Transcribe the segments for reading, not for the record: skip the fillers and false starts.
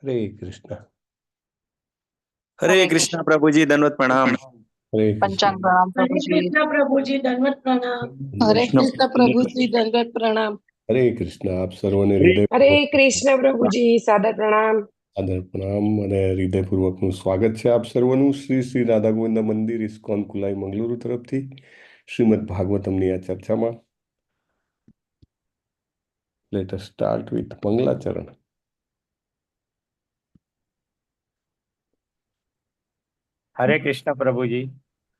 हरे कृष्ण। हरे कृष्ण प्रभु जी, दंडवत प्रणाम। हरे पंचांग कृष्ण। प्रणाम हरे प्रभु जी। कृष्ण प्रभु जी, दंडवत प्रणाम। हरे कृष्ण प्रभु जी, दंडवत प्रणाम। हरे कृष्ण। आप સર્વને હૃદય हरे कृष्ण प्रभु जी, सादर प्रणाम। આદર પ્રણામ અને હૃદયપૂર્વકનું સ્વાગત છે આપ સર્વનું શ્રી શ્રી રાધા ગોવિંદ મંદિર ઇસ્કોન કુલાઈ મંગલુરુ તરફથી શ્રીમદ ભાગવતમની આ ચર્ચામાં લેટ અસ સ્ટાર્ટ વિથ મંગલાચરણ. हरे कृष्ण प्रभु जी।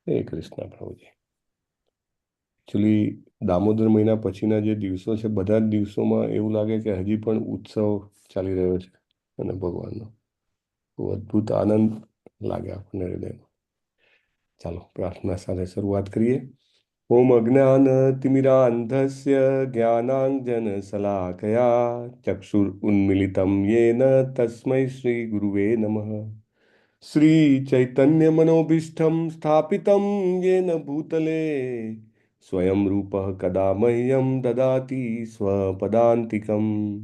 હરે કૃષ્ણ પ્રભુજી. એકચ્યુઅલી દામોદર મહિના પછીના જે દિવસો છે બધા જ દિવસોમાં એવું લાગે કે હજી પણ ઉત્સવ ચાલી રહ્યો છે અને ભગવાનનો બહુ અદ્ભુત આનંદ લાગે આપણને હૃદયમાં. ચાલો પ્રાર્થના સાથે શરૂઆત કરીએ. ઓમ અજ્ઞાનતિમિરાન્ધસ્ય જ્ઞાનાંજનશલાકયા ચક્ષુરુન્મિલિतं येन તસ્मै શ્રીગુરુવે નમઃ. श्रीचैतन्यमनोभीष्टं स्थापितं येन भूतले स्वयं रूपः कदा मह्यं ददाति स्वपदान्तिकं.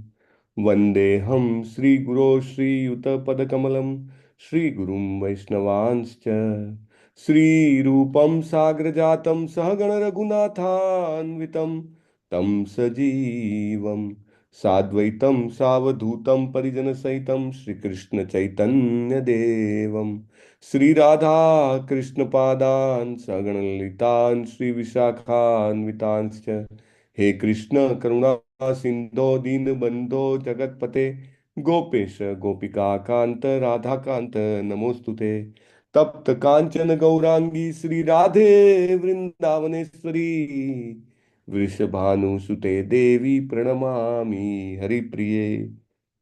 वन्देऽहं श्रीगुरो श्रीयुतपदकमलं श्रीगुरुं वैष्णवांश्च श्रीरूपं साग्रजातं सहगणरघुनाथान्वितं तं सजीवं साद्वैतं सावधूतं परिजनसहितं श्रीकृष्णचैतन्यदेवं श्रीराधा कृष्णपादान् सगणललितान् श्रीविशाखान्वितांश्च. हे कृष्ण करुणा सिन्धो दीनबन्धो जगत्पते गोपेश गोपिकान्त राधाकान्त नमोस्तुते. तप्त कांचन गौरांगी श्री राधे वृंदावनेश्वरी वृषभानुसुते देवी प्रणमामि हरिप्रिये.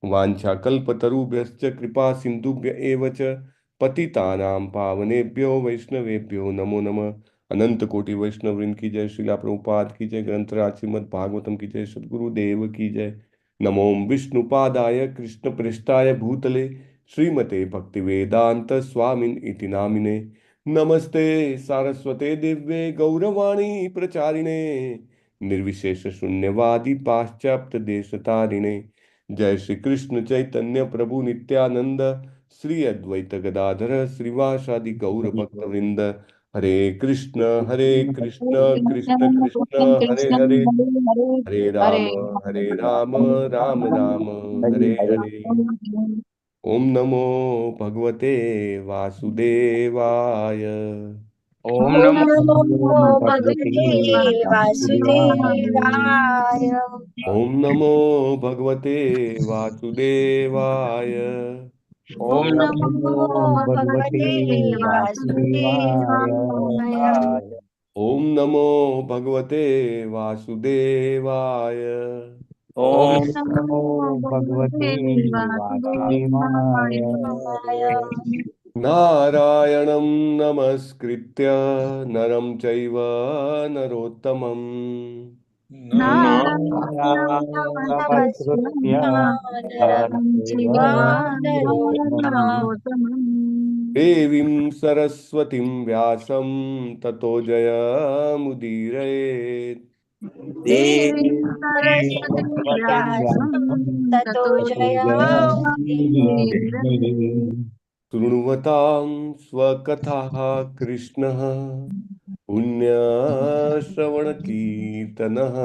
वाञ्छाकल्पतरुभ्यश्च कृपा सिन्धुभ्य एव च पतितानां पावनेभ्यो वैष्णवेभ्यो नमो नमः. अनंत कोटि वैष्णव वृंद की जय. श्रीला प्रभुपाद की जय. ग्रंथराज श्रीमद् भागवतम की जय. सद्गुरुदेव की जय. नमो विष्णुपादाय कृष्ण पृष्ठाय भूतले श्रीमते भक्तिवेदांत स्वामिन इति नामिने. नमस्ते सारस्वते दिव्ये गौरवाणी प्रचारिणे निर्विशेष शून्यवादी पाश्चात्य देशतारिणे. जय श्री कृष्ण चैतन्य प्रभु नित्यानंद श्री अद्वैत गदाधर श्रीवासादि गौर भक्त वृंद. हरे कृष्ण कृष्ण कृष्ण हरे हरे. हरे राम राम राम हरे हरे. ओम नमो भगवते वासुदेवाय. ओम ओम नमो नमो भगवते भगवते वासुदेवाय। ओम नमो भगवते वासुदेवाय. ओम ओम नमो नमो भगवते भगवते वासुदेवाय। वासुदेवाय। ओम नमो भगवते वासुदेवाय. ओम ओम नमो नमो भगवते भगवते वासुदेवाय। वासुदेवाय। नारायणं नमस्कृत्य नरं चैव नरोत्तमं. नारायणं नमस्कृत्य नमस्कृत्य नरं चैव नरोत्तमम्। देवीं सरस्वतीं व्यासं ततो जयमुदीरयेत्. देवीं सरस्वतीं व्यासं ततो जयमुदीरयेत्। शृण्वतां स्वकथाः कृष्णः पुण्यश्रवणकीर्तनः.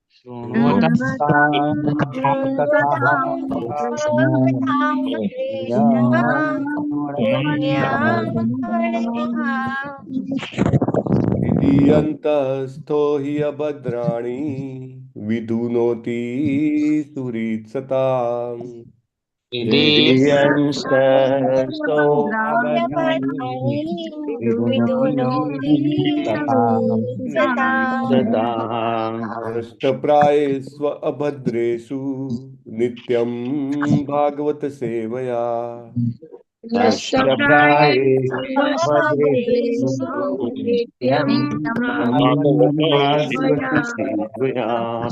शृण्वतां स्वकथां कृष्णः पुण्याश्रवणः। विधीयन्तस्थो हि अभद्राणि विधुनोति सुहृत्सताम्. विधियंस्तो भद्राणि विदुनोति सताम्। नष्टप्रायेष्व अभद्रेषु नित्यं भागवत सेवया. नष्टप्रायेषु अभद्रेषु नित्यं भागवतसेवया।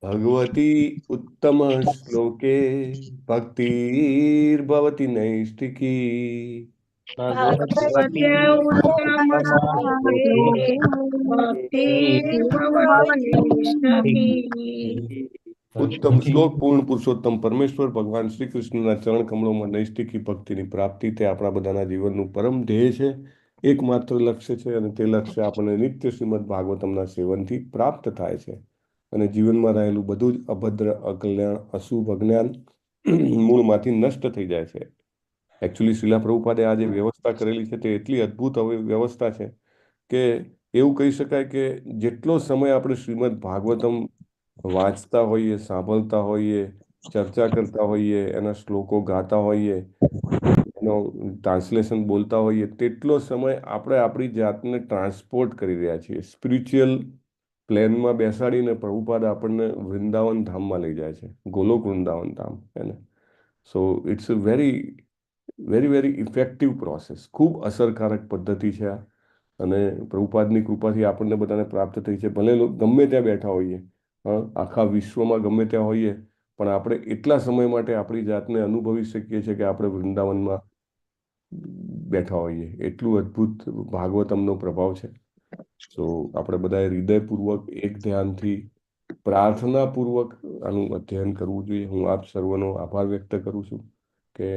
भगवती उत्तम श्लोके भक्तिर्भवति नैष्टिकी. भगवत्या उत्तमश्लोके भक्तिर्भवति नैष्ठिकी। ઉત્તમ શ્લોક પૂર્ણ પુરુષોત્તમ પરમેશ્વર ભગવાન શ્રી કૃષ્ણના ચરણ કમળોમાં નૈષ્ઠિકી ભક્તિની પ્રાપ્તિ તે આપણા બધાના જીવનનું પરમ ધ્યેય છે, એકમાત્ર લક્ષ્ય છે, અને તે લક્ષ્ય આપણને નિત્ય શ્રીમદ ભાગવતમના સેવનથી પ્રાપ્ત થાય છે. અને જીવનમાં રહેલું બધું જ અભદ્ર, અકલ્યાણ, અશુભ, અજ્ઞાન મૂળમાંથી નષ્ટ થઈ જાય છે. એકચ્યુઅલી શ્રીલા પ્રભુપાદે આ જે વ્યવસ્થા કરેલી છે તે એટલી અદ્ભુત વ્યવસ્થા છે કે એવું કહી શકાય કે જેટલો સમય આપણે શ્રીમદ ભાગવતમ વાંચતા હોઈએ, સાંભળતા હોઈએ, ચર્ચા કરતા હોઈએ, એના શ્લોકો ગાતા હોઈએ, એનો ટ્રાન્સલેશન બોલતા હોઈએ, તેટલો સમય આપણે આપણી જાતને ટ્રાન્સપોર્ટ કરી રહ્યા છીએ. સ્પિરિચ્યુઅલ પ્લેનમાં બેસાડીને પ્રભુપાદ આપણને વૃંદાવન ધામમાં લઈ જાય છે, ગોલોક વૃંદાવન ધામ. એને so it's a very very very effective process. ખૂબ અસરકારક પદ્ધતિ છે આ, અને પ્રભુપાદની કૃપાથી આપણને બધાને પ્રાપ્ત થઈ છે. ભલે ગમે ત્યાં બેઠા હોઈએ, આખા વિશ્વમાં ગમે ત્યાં હોઈએ, પણ આપણે એટલા સમય માટે આપણી જાતને અનુભવી શકીએ છીએ કે આપણે વૃંદાવનમાં બેઠા હોઈએ. એટલું અદ્ભુત ભાગવતમનો પ્રભાવ છે. તો આપણે બધાએ હૃદયપૂર્વક એક ધ્યાનથી પ્રાર્થનાપૂર્વક આનું અધ્યયન કરવું જોઈએ. હું આપ સર્વનો આભાર વ્યક્ત કરું છું કે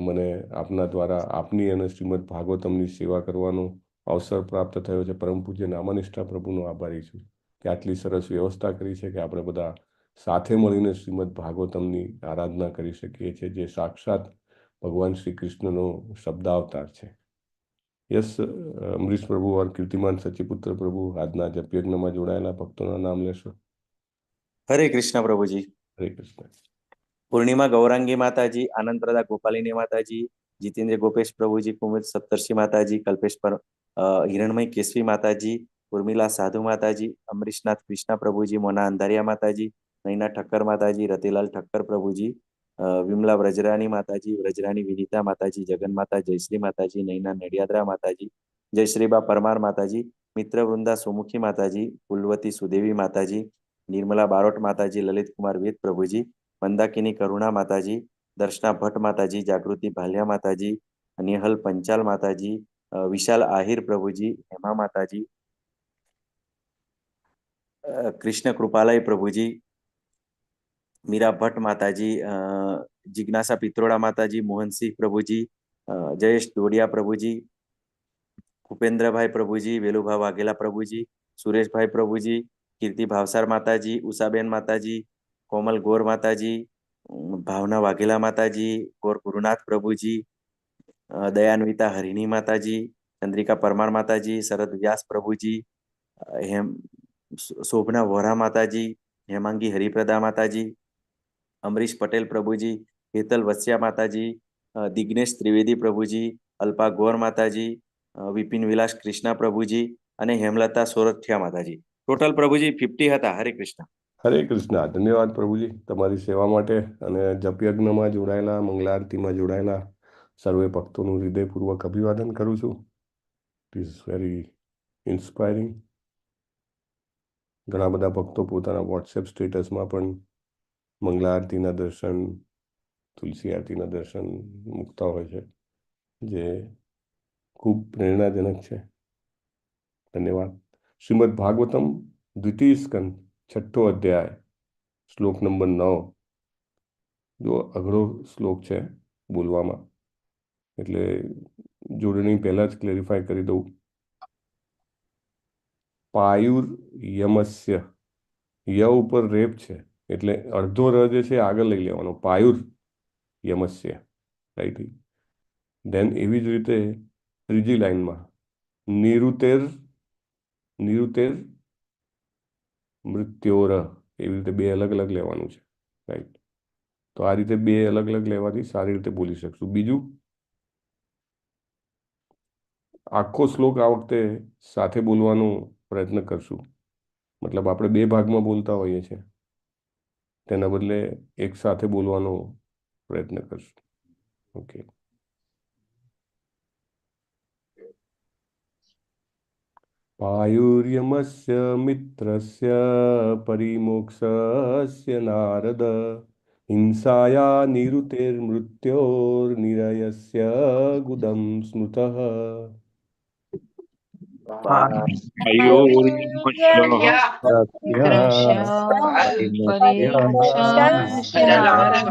મને આપના દ્વારા આપની અને શ્રીમદ ભાગવતમની સેવા કરવાનો અવસર પ્રાપ્ત થયો છે. પરમ પૂજ્ય નામાનિષ્ઠા પ્રભુનો આભારી છું કે આટલી સરસ વ્યવસ્થા કરી છે કે આપણે બધા સાથે મળીને શ્રીમદ ભાગવતમની આરાધના કરી શકીએ છીએ, જે સાક્ષાત ભગવાન શ્રી કૃષ્ણનો શબ્દાવતાર છે. યસ, અમરીશ પ્રભુ और કીર્તિમાન સચિપુત્ર પ્રભુ આજના જપયજ્ઞમાં જોડાયેલા ભક્તોના નામ લેશો. હરે કૃષ્ણ પ્રભુજી. હરે કૃષ્ણ. પૂર્ણિમા ગૌરાંગી માતાજી, આનંદ પ્રદા ગોપાલિની માતાજી, જીતેન્દ્ર ગોપેશ પ્રભુજી, કુમુદ સપ્તર્ષિ માતાજી, કલ્પેશ પર હિરણમય કેશવી માતાજી, ઉર્મિલા સાધુ માતાજી, અમરીશનાથ કૃષ્ણ પ્રભુજી, મોના અંધારિયા માતાજી, નૈના ઠક્કર માતાજી, રતિલાલ ઠક્કર પ્રભુજી, વિમલા વ્રજરાની માતાજી, વ્રજરાની વિનિતા માતાજી, જગન્માતા જયશ્રી માતાજી, નૈના નડિયાદરા માતાજી, જયશ્રીબા પરમાર માતાજી, મિત્ર વૃંદા સુમુખી માતાજી, ફુલવતી સુદેવી માતાજી, નિર્મલા બારોટ માતાજી, લલિત કુમાર વેદ પ્રભુજી, મંદાકિની કરુણા માતાજી, દર્શના ભટ્ટ માતાજી, જાગૃતિ ભાલિયા માતાજી, નિહલ પંચાલ માતાજી, વિશાલ આહિર પ્રભુજી, હેમા માતાજી, કૃષ્ણ કૃપાલય પ્રભુજી, મીરા ભટ્ટ માતાજી, જિજ્ઞાસા પિત્રોડા માતાજી, મોહનસિંહ પ્રભુજી, જયેશ દોડિયા પ્રભુજી, ભૂપેન્દ્રભાઈ પ્રભુજી, વેલુભા વાઘેલા પ્રભુજી, સુરેશભાઈ પ્રભુજી, કીર્તિ ભાવસાર માતાજી, ઉષાબેન માતાજી, કોમલ ગોર માતાજી, ભાવના વાઘેલા માતાજી, ગોર ગુરુનાથ પ્રભુજી, દયાન્વિતા હરિણી માતાજી, ચંદ્રિકા પરમાર માતાજી, શરદ વ્યાસ પ્રભુજી, હેમ શોભના વોરા માતાજી, હેમાંગી હરિપ્રદા માતાજી, અમરીશ પટેલ પ્રભુજી, હેતલ વસ્યા માતાજી, દિગ્નેશ ત્રિવેદી પ્રભુજી, અલ્પા ગોર માતાજી, વિપિન વિલાસ કૃષ્ણ પ્રભુજી અને હેમલતા સોરઠિયા માતાજી. ટોટલ પ્રભુજી 50 હતા. હરે કૃષ્ણ. હરે કૃષ્ણ. ધન્યવાદ પ્રભુજી તમારી સેવા માટે, અને જપયજ્ઞમાં જોડાયેલા, મંગલારતીમાં જોડાયેલા સર્વે ભક્તોનું હૃદયપૂર્વક અભિવાદન કરું છું. It is very inspiring. ઘણા બધા ભક્તો પોતાના વોટ્સએપ સ્ટેટસમાં પણ મંગલા આરતીના દર્શન, તુલસી આરતીના દર્શન મૂકતા હોય છે, જે ખૂબ પ્રેરણાજનક છે. ધન્યવાદ. શ્રીમદ ભાગવતમ દ્વિતીય સ્કંદ 6ઠ્ઠો અધ્યાય શ્લોક નંબર 9. જો અઘરો શ્લોક છે બોલવામાં, એટલે જોડણી પહેલા જ ક્લેરિફાય કરી દઉં. પાયુર યમસ્ય, ય ઉપર રેપ છે એટલે અડધો ર જે છે આગળ લઈ લેવાનો. પાયુર યમસ્ય, રાઈટ. ધેન એવી જ રીતે ત્રીજી લાઈનમાં નિરુતેર નિરુતેર મૃત્યોર, એવી રીતે બે અલગ અલગ લેવાનું છે, રાઈટ. તો આ રીતે બે અલગ અલગ લેવાથી સારી રીતે બોલી શકશું. બીજું, આખો શ્લોક આ વખતે સાથે બોલવાનો પ્રયત્ન કરશું. મતલબ આપણે બે ભાગમાં બોલતા હોઈએ છીએ, તેના બદલે એક સાથે બોલવાનો પ્રયત્ન કરશું. ઓકે. પાયુર્યમસ્ય મિત્રસ્ય પરિમોક્ષસ્ય નારદ હિંસાયા નિરુતેર્મૃત્યોર્નિરયસ્ય ગુદમ સ્મૃતઃ. परिमोक्षस्य नारद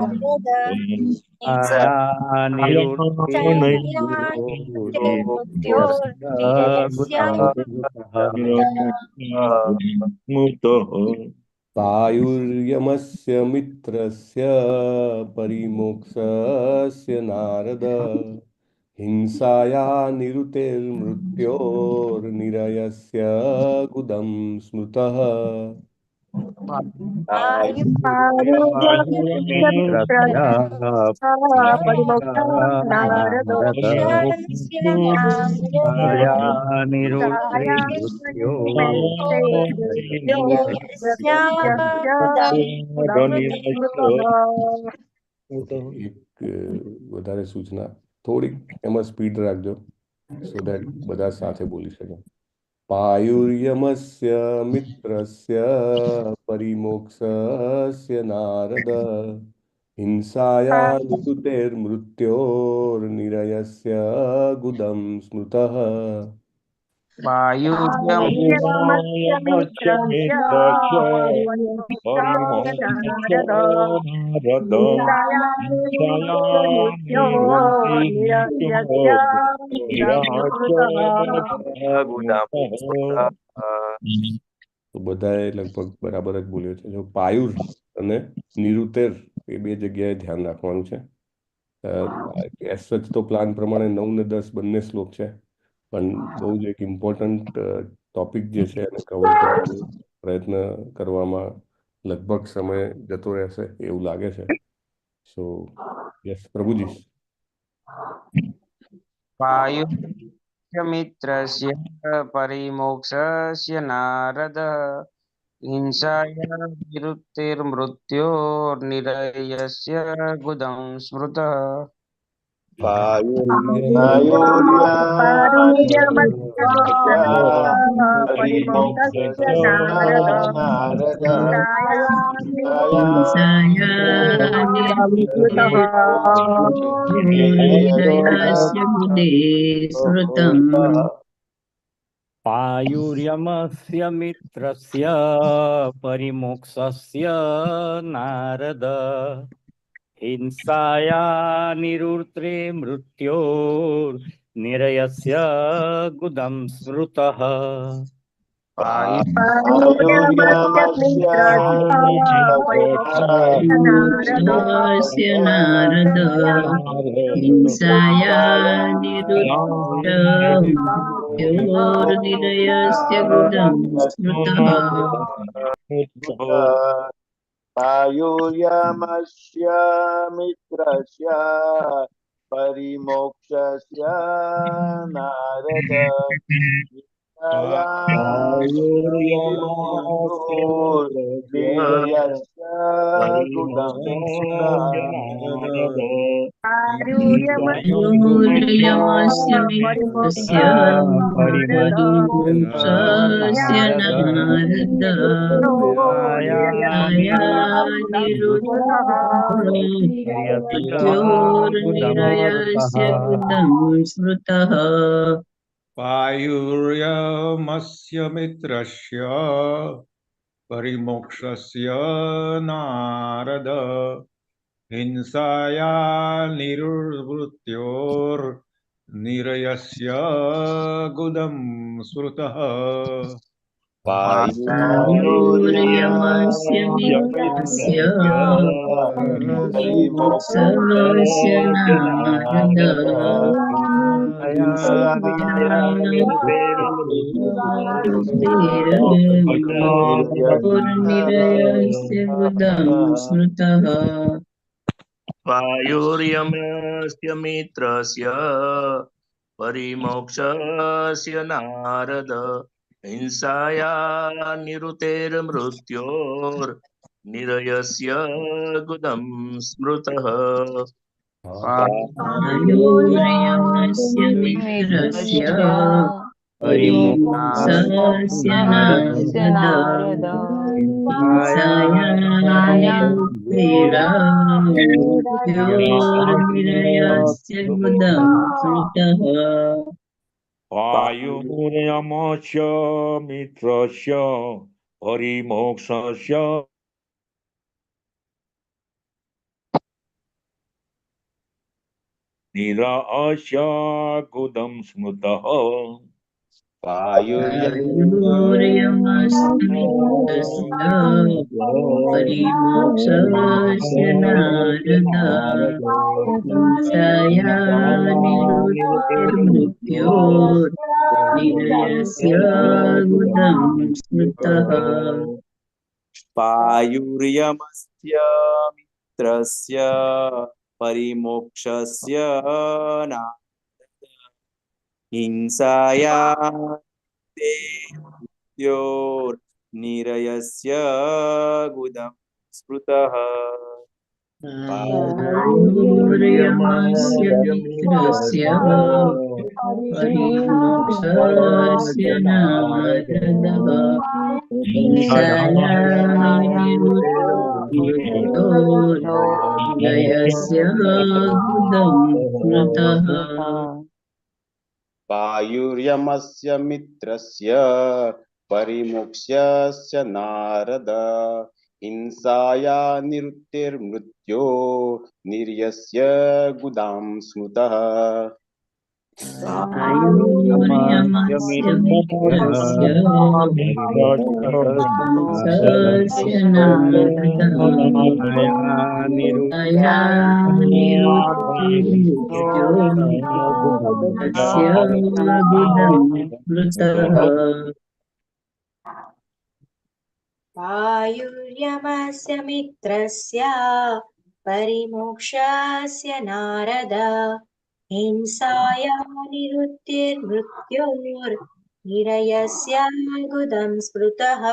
वायुर्यमस्य मित्रस्य परिमोक्षस्य नारद हिंसाया निरुतेर्मृत्योर्निरयस्य गुदं स्मृतः એક વધારે સૂચના થોડીક એમાં સ્પીડ રાખજો સો દેટ બધા સાથે બોલી શકે. પાયુર્યમસ્ય મિત્રસ્ય પરિમોક્ષસ્ય નારદ हिंसाया निरुतेर्मृत्योर्निरयस्य गुदं स्मृतः તો બધાએ લગભગ બરાબર જ બોલ્યો છે. જો પાયુર અને નિરુતેર એ બે જગ્યાએ ધ્યાન રાખવાનું છે. એસ સચ તો પ્લાન પ્રમાણે 9 ને 10 બંને શ્લોક છે, પણ બહુ જ એક ઇમ્પોર્ટન્ટ ટોપિક જે છે એને કવર કરવાનો પ્રયત્ન કરવામાં લગભગ સમય જતો રહેશે એવું લાગે છે. સો યસ પ્રભુજી. મિત્રસ્ય પરિમોક્ષસ્ય નારદ हिंसाया निरुक्तिर्मृत्योर्निरयस्य गुदं स्मृतः पायुर्यमस्य मित्रस्य परिमोक्षस्य नारद हिंसाया निरुत्रे मृत्योर्निरयस्य गुदं स्मृतः नारद हिंसाया निरुत्योर्निरयस्य गुदं स्मृतः पायुर्यमस्य मित्रस्य परिमोक्षस्य नारद पायुर्यमस्य मित्रस्य परिमोक्षस्य नारद निरुत्योर्निरयस्य गुदं स्मृतः पायुर्यमस्य मित्रस्य परिमोक्षस्य नारद हिंसाया निरुत्योर्निरयस्य गुदं स्मृतः पायुर्यमस्य मित्रस्य परिमोक्षस्य नारद निरयस्य गुदं स्मृतः पायुर्यमस्य मित्रस्य परिमोक्षस्य नारद हिंसाया निरुतेर्मृत्योर्निरयस्य गुदं स्मृतः पायुर्यमस्य मित्रस्य परिमोक्षस्य नारद निरुत्योर्निरयस्य गुदं स्मृतः वायुर्यमस्य मित्रस्य परिमोक्षस्य निरास्य गुदं स्मृतः वायुर्यमस्मितस्य परिमोक्षस्य नारद हिंसाया निरुक्तिर्मृत्योर्निरयस्य गुदं स्मृतः वायुर्यमस्य मित्रस्य परिमोक्षस्य नारद हिंसाया ते मृत्योर्निरयस्य गुदं स्मृतः वायुर्यमस्य मित्रस्य परिमोक्षस्य नारदः हिंसाया निरुक्तिर्मृत्योर्निरयस्य गुदं स्मृतः वायुर्यमस्य मित्रस्य परिमोक्ष्यस्य नारद हिंसाया निरुक्तिर्मृत्यो निर्यस्य गुदां स्मृतः वायुर्यमस्य मित्रस्य परिमोक्षस्य नारद हिंसाया निरुक्तिर्मृत्योर्निरयस्य गुदं स्मृतः वायुर्यमस्य मित्रस्य परिमोक्षस्य नारद हिंसाया निरुक्तिर्मृत्योर्निरयस्य गुदं स्मृतः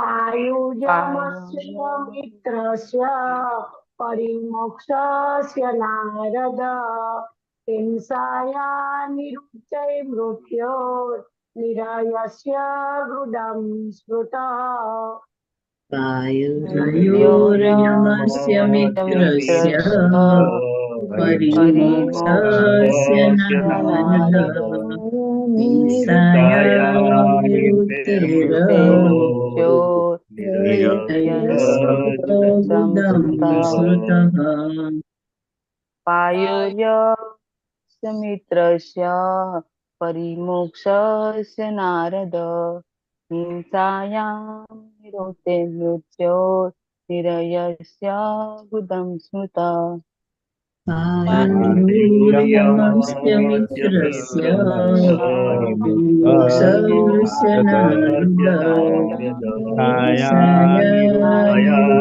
वायुर्यमस्य मित्रस्य परिमोक्षस्य नारद हिंसाया निरुक्तिर्मृत्योर्निरयस्य गुदं स्मृतः वायुर्यमस्य मित्रस्य परिमोक्षस्य नारद हिंसाया निरुक्तिर्मृत्योर्निरयस्य गुदं स्मृतः वायुर्यमस्य मित्रस्य परिमोक्षस्य नारद हिंसाया निरुक्तिर्निरयस्य गुदं स्मृतः वायुर्यमस्य मित्रस्य परिमोक्षस्य नारद हिंसाया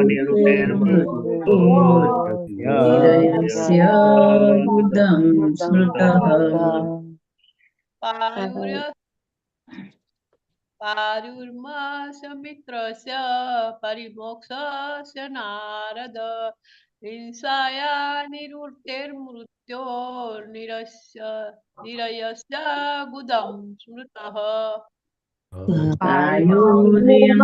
निरुक्तिर्मृत्योर्निरयस्य गुदं स्मृतः वायुर्यमस्य मित्रस्य परिमोक्षस्य नारद हिंसाया निरुक्तिर्मृत्योर्निरयस्य गुदं स्मृतः वायुर्यमस्य मित्रस्य परिमोक्षस्य नारद हिंसाया निरुक्तिर्मृत्योर्निरयस्य गुदं स्मृतः वायुर्यमस्य मित्रस्य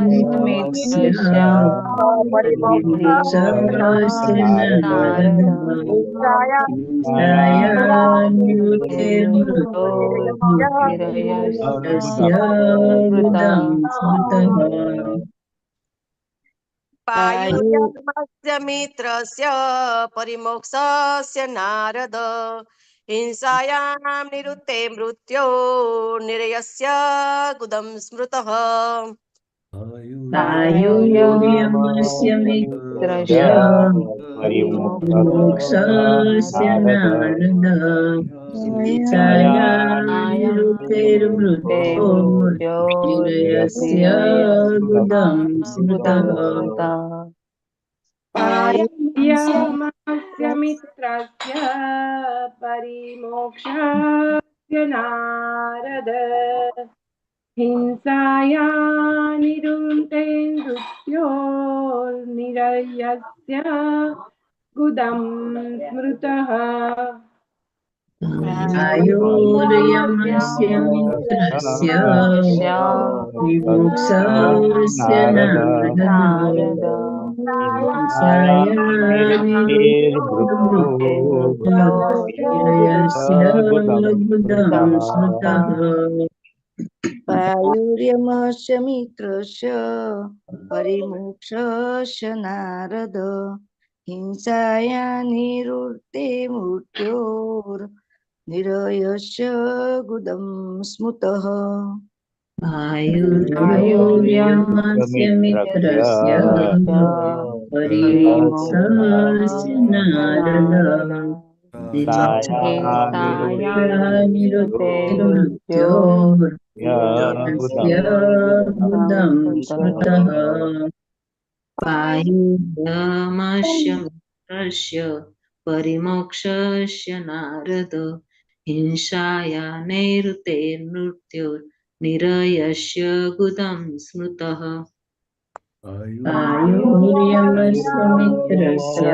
परिमोक्षस्य नारद हिंसाया निरुक्तिर्मृत्योर्निरयस्य गुदं स्मृतः वायुर्यमस्य मित्रस्य परिमोक्षस्य नारद हिंसायां निरुते मृत्यो निरयस्य गुदं स्मृतः वायुर्यमस्य मित्रस्य परिमोक्षस्य नारद हिंसाया निरुक्तिर्मृत्योर्निरयस्य गुदं स्मृतः वायुर्यमस्य मित्रस्य परिमोक्षस्य नारद हिंसाया निरुक्तिर्मृत्योर्निरयस्य गुदं स्मृतः आयुर्यमस्य मित्रस्य विमुक्षस्य नारद गुदं स्मृतः पायुर्यमस्य मित्रस्य परिमुक्षस्य नारद हिंसाया निरुते मृत्योर्निरयस्य गुदं स्मृतः आयुर्यमस्य मित्रस्य परिमुक्षस्य नारद गुदं स्मृतः पायुर्यमस्य मित्रस्य परिमोक्षस्य नारद हिंसाया नैऋते मृत्योर्निरयस्य गुदं स्मृतः आयुर्यमस्य मित्रस्य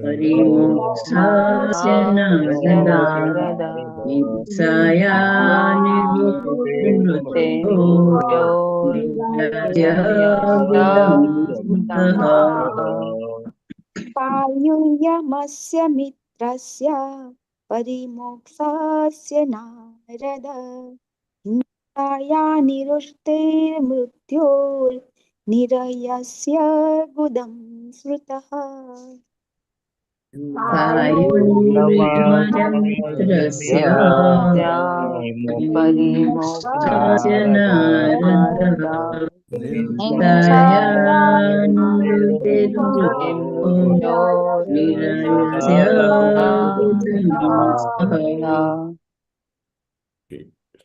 परिमोक्षस्य नारद हिंसाया निवृत्ते पायुर्यमस्य मित्रस्य परिमोक्षस्य नारद हिंसाया निरुष्तेर्मृत्योर्निरयस्य गुदं स्मृतः आयुर्यमस्य मित्रस्य परिमोक्षस्य नारद हिंसाया निरयस्य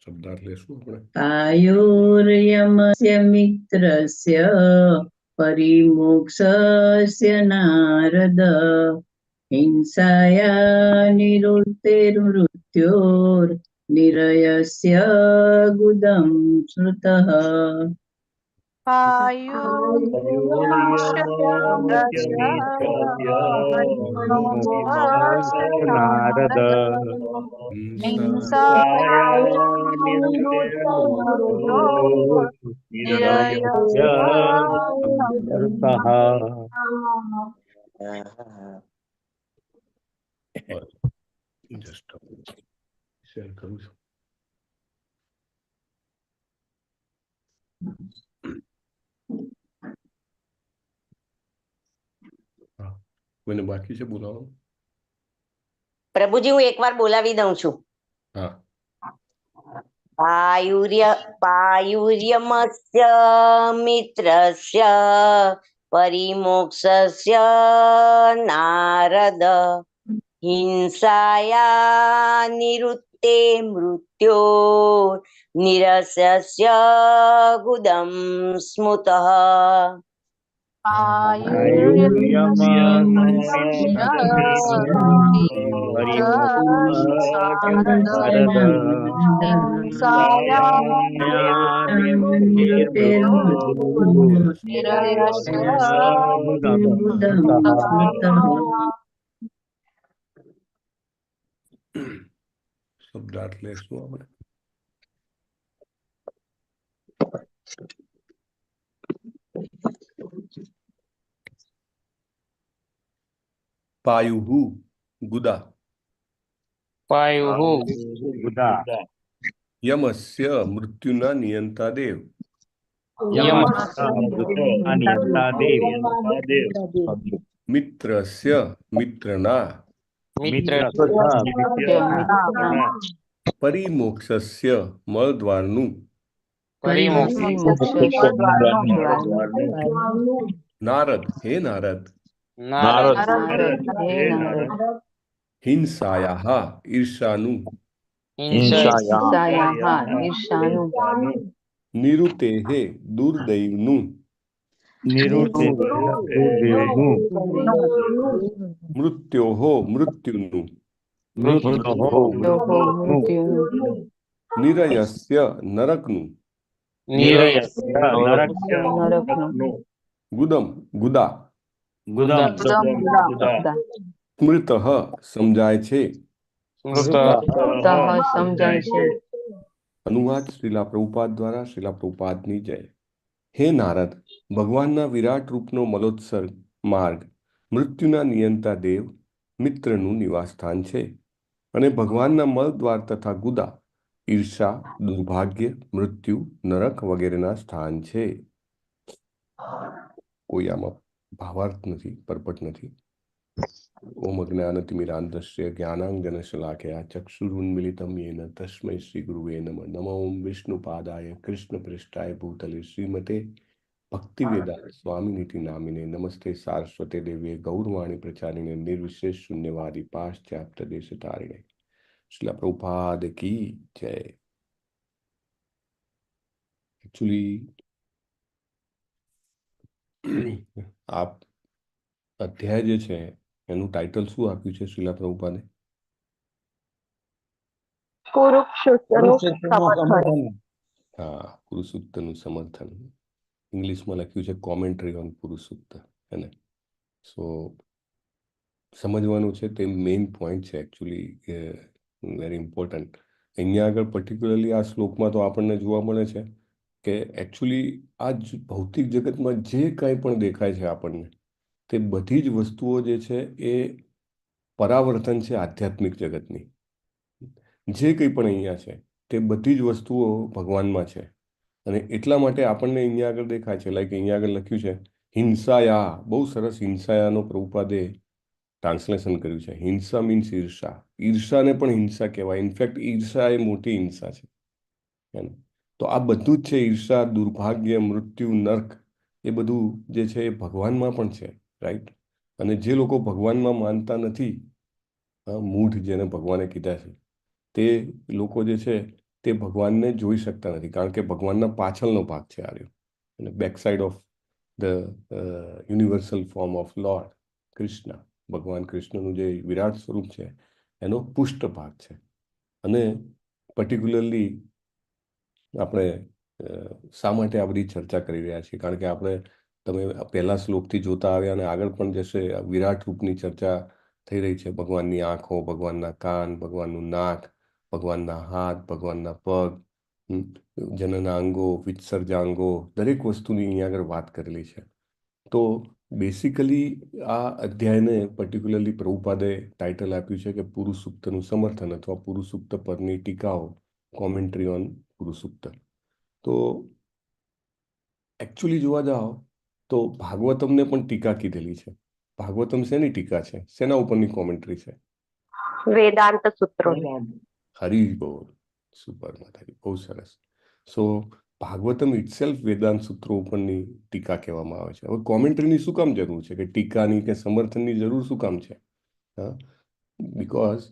શબ્દાર્થ લેશું આપણે. आयुर्यमस्य मित्रस्य परिमोक्षस्य नारद हिंसाया निरुत्तेर्मृत्योर्निरयस्य गुदं स्मृतः नारद શેર કરું છું. કોઈને બાકી છે બોલાવવાનું? પ્રભુજી હું એકવાર બોલાવી દઉં છું. હા. પાયુર્યમસ્ય મિત્રસ્ય પરિમોક્ષસ્ય નારદ हिंसाया निरुत्ते मृत्यो निरस्यस्य गुदं स्मृतः શબ્દાર્થ લેશું આપણે. પાયુહુ ગુદા. પાયુહુ ગુદા. યમસ્ય મૃત્યુના નિયંતા દેવ. મિત્રસ્ય મિત્રના. પરિમોક્ષસ્ય મળદ્વારનું. નારદ હે નારદ. હિંસાયા ઈર્ષાનું. નિરુતે હે દુર્દૈવનું. મૃત્યોહો મૃત્યુનું. નિરયસ્ય નરકનું. ગુદમ ગુદા. ગુદમ સ્મૃત સમજાય છે. સમજાય છે. અનુવાદ શ્રીલા પ્રભુપાદ દ્વારા. શ્રીલા પ્રભુપાદની જય. હે નારદ, ભગવાનના વિરાટ રૂપનો મલોત્સર્ગ માર્ગ મૃત્યુના નિયંતા દેવ મિત્રનું નિવાસસ્થાન છે, અને ભગવાનના મળ દ્વાર તથા ગુદા ઈર્ષા, દુર્ભાગ્ય, મૃત્યુ, નરક વગેરેના સ્થાન છે. કોઈ આમાં ભાવાર્થ નથી, પરપટ નથી. ઓમ અજ્ઞાનતિમિરાંધસ્ય જ્ઞાનાંજનશલાકયા ચક્ષુરુન્મિલિતમ યેન તસ્મૈ શ્રી ગુરુવે નમઃ. નમો ઓમ વિષ્ણુપાદાય કૃષ્ણપૃષ્ઠાય ભૂતલે શ્રીમતે ભક્તિવેદાંત સ્વામિનિતિ નામિને નમસ્તે સારસ્વતે દેવીએ ગૌરવાણી પ્રચારિણે નિર્વિશેષ શૂન્યવાદી પાશ્ચાત્ય દેશતારિણે. શ્રીલા પ્રભુપાદ કી જય. એકચ્યુઅલી આપ અધ્યાય જે છે એનું ટાઇટલ શું આપ્યું છે શ્રીલા પ્રભુપાદે? હા, પુરુષોત્તનું સમર્થન. ઇંગ્લિશમાં લખ્યું છે કોમેન્ટ્રી ઓન પુરુષોત્ત, હે ને? સો સમજવાનું છે, તે મેઇન પોઈન્ટ છે એકચ્યુઅલી, વેરી ઇમ્પોર્ટન્ટ. અહીંયા આગળ પર્ટિક્યુલરલી આ શ્લોકમાં તો આપણને જોવા મળે છે કે એકચ્યુઅલી આ ભૌતિક જગતમાં જે કાંઈ પણ દેખાય છે આપણને, તે બધી જ વસ્તુઓ જે છે એ પરાવર્તન છે આધ્યાત્મિક જગતની. જે કંઈ પણ અહીંયા છે તે બધી જ વસ્તુઓ ભગવાનમાં છે, અને એટલા માટે આપણને અહીંયા આગળ દેખાય છે. લાઈક અહીંયા આગળ લખ્યું છે હિંસાયા, બહુ સરસ હિંસાયાનો પ્રભુપાદે ટ્રાન્સલેશન કર્યું છે. હિંસા મીન્સ ઈર્ષા. ઈર્ષાને પણ હિંસા કહેવાય. ઇનફેક્ટ ઈર્ષા એ મોટી હિંસા છે. તો આ બધું જ છે, ઈર્ષા, દુર્ભાગ્ય, મૃત્યુ, નર્ક, એ બધું જે છે એ ભગવાનમાં પણ છે, રાઈટ? અને જે લોકો ભગવાનમાં માનતા નથી, મૂઢ જેને ભગવાને કીધા છે, તે લોકો જે છે તે ભગવાનને જોઈ શકતા નથી, કારણ કે ભગવાનના પાછળનો ભાગ છે આ રહ્યો, અને back side of the universal form of lord Krishna. ભગવાન કૃષ્ણનું જે વિરાટ સ્વરૂપ છે એનો પુષ્ટ ભાગ છે. અને પર્ટિક્યુલરલી આપણે શા માટે આ બધી ચર્ચા કરી રહ્યા છીએ? કારણ કે આપણે, તમે પહેલા શ્લોકથી જોતા આવ્યા અને આગળ પણ જશે, વિરાટ રૂપની ચર્ચા થઈ રહી છે. ભગવાનની આંખો, ભગવાનના કાન, ભગવાનનું નાક, ભગવાનના હાથ, ભગવાનના પગ, જનનાંગો, વિત્સર્જાંગો, દરેક વસ્તુની અહીંયા આગળ વાત કરેલી છે. તો બેસિકલી આ અધ્યાયને પર્ટિક્યુલરલી પ્રભુપાદે ટાઇટલ આપ્યું છે કે પુરુષસૂક્તનું સમર્થન અથવા પુરુષસૂક્ત પરની ટીકાઓ, કોમેન્ટ્રી ઓન પુરુષસૂક્ત. તો એકચ્યુઅલી જોવા જાઓ તો ભાગવતમને પણ ટીકા કીધેલી છે. ભાગવતમ શેની ટીકા છે? શેના ઉપરની કોમેન્ટ્રી છે? વેદાંત સૂત્રો. હરી બોલ, સુપર માતાજી, બહુ સરસ. સો ભાગવતમ ઇટસેલ્ફ વેદાંત સૂત્રો ઉપરની ટીકા કહેવામાં આવે છે. હવે કોમેન્ટ્રીની શું કામ જરૂર છે, કે ટીકાની કે સમર્થનની જરૂર શું કામ છે? બીકોઝ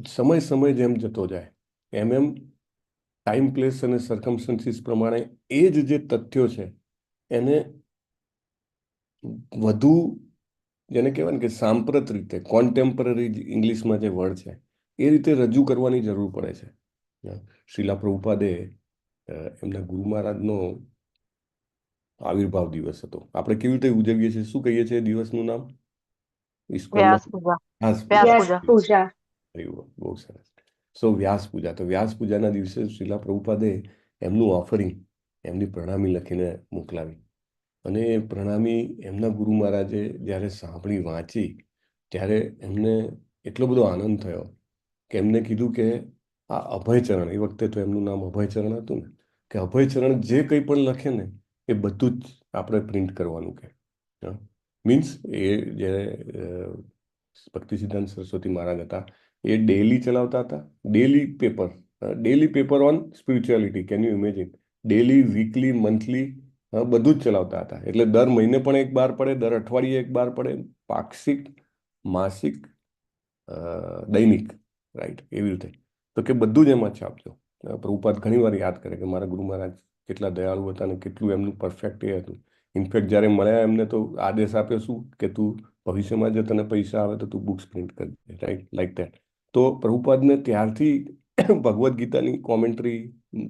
સમય જેમ જતો જાય એમ એમ ટાઈમ, પ્લેસ અને સર્કમસ્ટન્સીસ પ્રમાણે એ જ જે તથ્યો છે એને વધુ, જેને કહેવાય ને કે સાંપ્રત રીતે, કોન્ટેમ્પરરી ઇંગ્લિશમાં જે વર્ડ છે એ રીતે રજૂ કરવાની જરૂર પડે છે. શ્રીલા પ્રભુપાદે એમના ગુરુ મહારાજનો આવિર્ભાવ દિવસ હતો. આપણે કેવી રીતે ઉજવીએ છીએ? શું કહીએ છીએ દિવસનું નામ? વ્યાસ પૂજા. બહુ સરસ. સો વ્યાસ પૂજા. તો વ્યાસ પૂજાના દિવસે શ્રીલા પ્રભુપાદે એમનું ઓફરિંગ, એમની પ્રણામી લખીને મોકલાવી, અને એ પ્રણામી એમના ગુરુ મહારાજે જ્યારે સાંભળી, વાંચી, ત્યારે એમને એટલો બધો આનંદ થયો કે એમને કીધું કે આ અભયચરણ, એ વખતે તો એમનું નામ અભયચરણ હતું ને, કે અભયચરણ જે કંઈ પણ લખે ને એ બધું જ આપણે પ્રિન્ટ કરવાનું. કે મીન્સ એ જ્યારે ભક્તિ સિદ્ધાંત સરસ્વતી મહારાજ હતા, એ ડેલી ચલાવતા હતા, daily paper on spirituality. Can you imagine? Daily, weekly, monthly, બધું જ ચલાવતા હતા. એટલે દર મહિને પણ એક બાર પડે, દર અઠવાડિયે એક બાર પડે, પાક્ષિક, માસિક, દૈનિક, રાઈટ? એવી રીતે. તો કે બધું જ એમાં છાપજો. પ્રભુપાદ ઘણી વાર યાદ કરે કે મારા ગુરુ મહારાજ કેટલા દયાળુ હતા અને કેટલું એમનું પરફેક્ટ એ હતું. ઇનફેક્ટ જ્યારે મળ્યા એમને તો આદેશ આપ્યો શું, કે તું ભવિષ્યમાં જો તને પૈસા આવે તો તું બુક્સ પ્રિન્ટ કરજે, રાઈટ? Like that. તો પ્રભુપાદને ત્યારથી ભગવદ્ ગીતાની કોમેન્ટ્રી,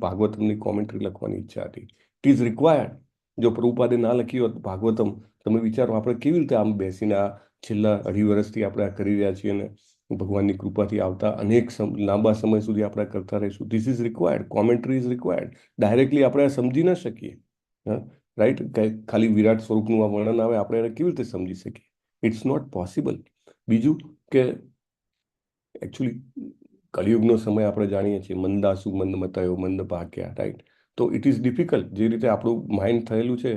ભાગવતમની કોમેન્ટ્રી લખવાની ઈચ્છા હતી. It is required. જો પ્રભુપાદે ના લખ્યું હોત ભાગવતમ, તમે વિચારો આપણે કેવી રીતે આમ બેસીને આ છેલ્લા 2.5 વર્ષથી આપણે આ કરી રહ્યા છીએ, અને ભગવાનની કૃપાથી આવતા અનેક લાંબા સમય સુધી આપણે કરતા રહીશું. This is required, commentary is required. Directly આપણે આ સમજી ન શકીએ, રાઈટ? ખાલી વિરાટ સ્વરૂપનું આ વર્ણન આવે, આપણે એને કેવી રીતે સમજી શકીએ? It's not possible. બીજું કે એકચ્યુઅલી કલિયુગનો સમય આપણે જાણીએ છીએ, મંદાસુ મંદ મતયો મંદ ભાગ્યા, રાઈટ? તો ઇટ ઇઝ ડિફિકલ્ટ. જે રીતે આપણું માઇન્ડ થયેલું છે,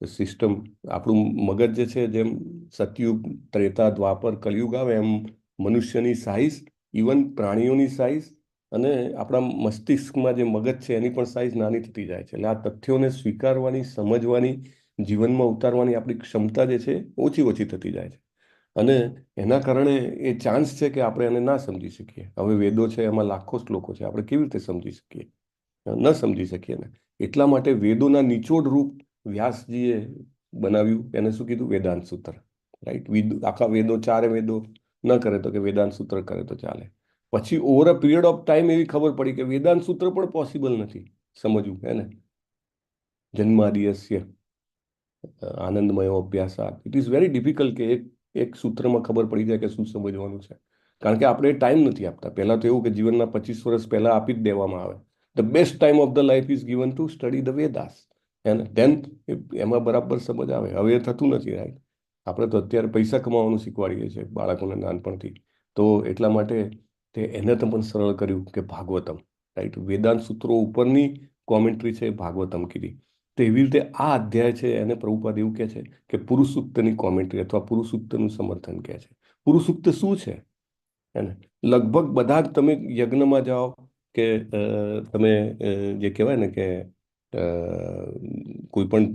સિસ્ટમ, આપણું મગજ જે છે, જેમ સતયુગ, ત્રેતા, દ્વાપર, કલયુગ આવે એમ મનુષ્યની સાઇઝ, ઇવન પ્રાણીઓની સાઇઝ અને આપણા મસ્તિષ્કમાં જે મગજ છે એની પણ સાઇઝ નાની થતી જાય છે. એટલે આ તથ્યોને સ્વીકારવાની, સમજવાની, જીવનમાં ઉતારવાની આપણી ક્ષમતા જે છે ઓછી ઓછી થતી જાય છે. અને એના કારણે એ ચાન્સ છે કે આપણે એને ના સમજી શકીએ. હવે વેદો છે, એમાં લાખો શ્લોકો છે, આપણે કેવી રીતે સમજી શકીએ? ન સમજી શકીએ ને. એટલા માટે વેદોના નિચોડ રૂપ વ્યાસજીએ બનાવ્યું. એને શું કીધું? વેદાંત સૂત્ર, રાઈટ? આખા વેદો, 4 વેદો ન કરે તો કે વેદાંત સૂત્ર કરે તો ચાલે. પછી over a period of time એવી ખબર પડી કે વેદાંત સૂત્ર પણ પોસિબલ નથી સમજવું, હે ને? જન્માદિયસ્ય આનંદમયો અભ્યાસાત. ઇટ ઇઝ વેરી ડિફિકલ્ટ કે એક સૂત્રમાં ખબર પડી જાય કે શું સમજવાનું છે. કારણ કે આપણે ટાઈમ નથી આપતા. પહેલા તો એવું કે જીવનના 25 વર્ષ પહેલા આપી જ દેવામાં આવે. The best time of the life is given to study the Vedas, અને ધેન એમાં બરાબર સમજ આવે. હવે એ થતું નથી, રાઈટ? આપણે તો અત્યારે પૈસા કમાવાનું શીખવાડીએ છીએ બાળકોને નાનપણથી. તો એટલા માટે એને તો પણ સરળ કર્યું કે ભાગવતમ, રાઈટ? વેદાંત સૂત્રો ઉપરની કોમેન્ટ્રી છે ભાગવતમ કીધી. તો એવી રીતે આ અધ્યાય છે એને પ્રભુપાદ એવું કહે છે કે પુરુષસૂક્તની કોમેન્ટ્રી અથવા પુરુષસૂક્તનું સમર્થન કહે છે. પુરુષસૂક્ત શું છે? એને લગભગ બધા જ તમે યજ્ઞમાં જાઓ કે તમે જે કહેવાય ને કે કોઈ પણ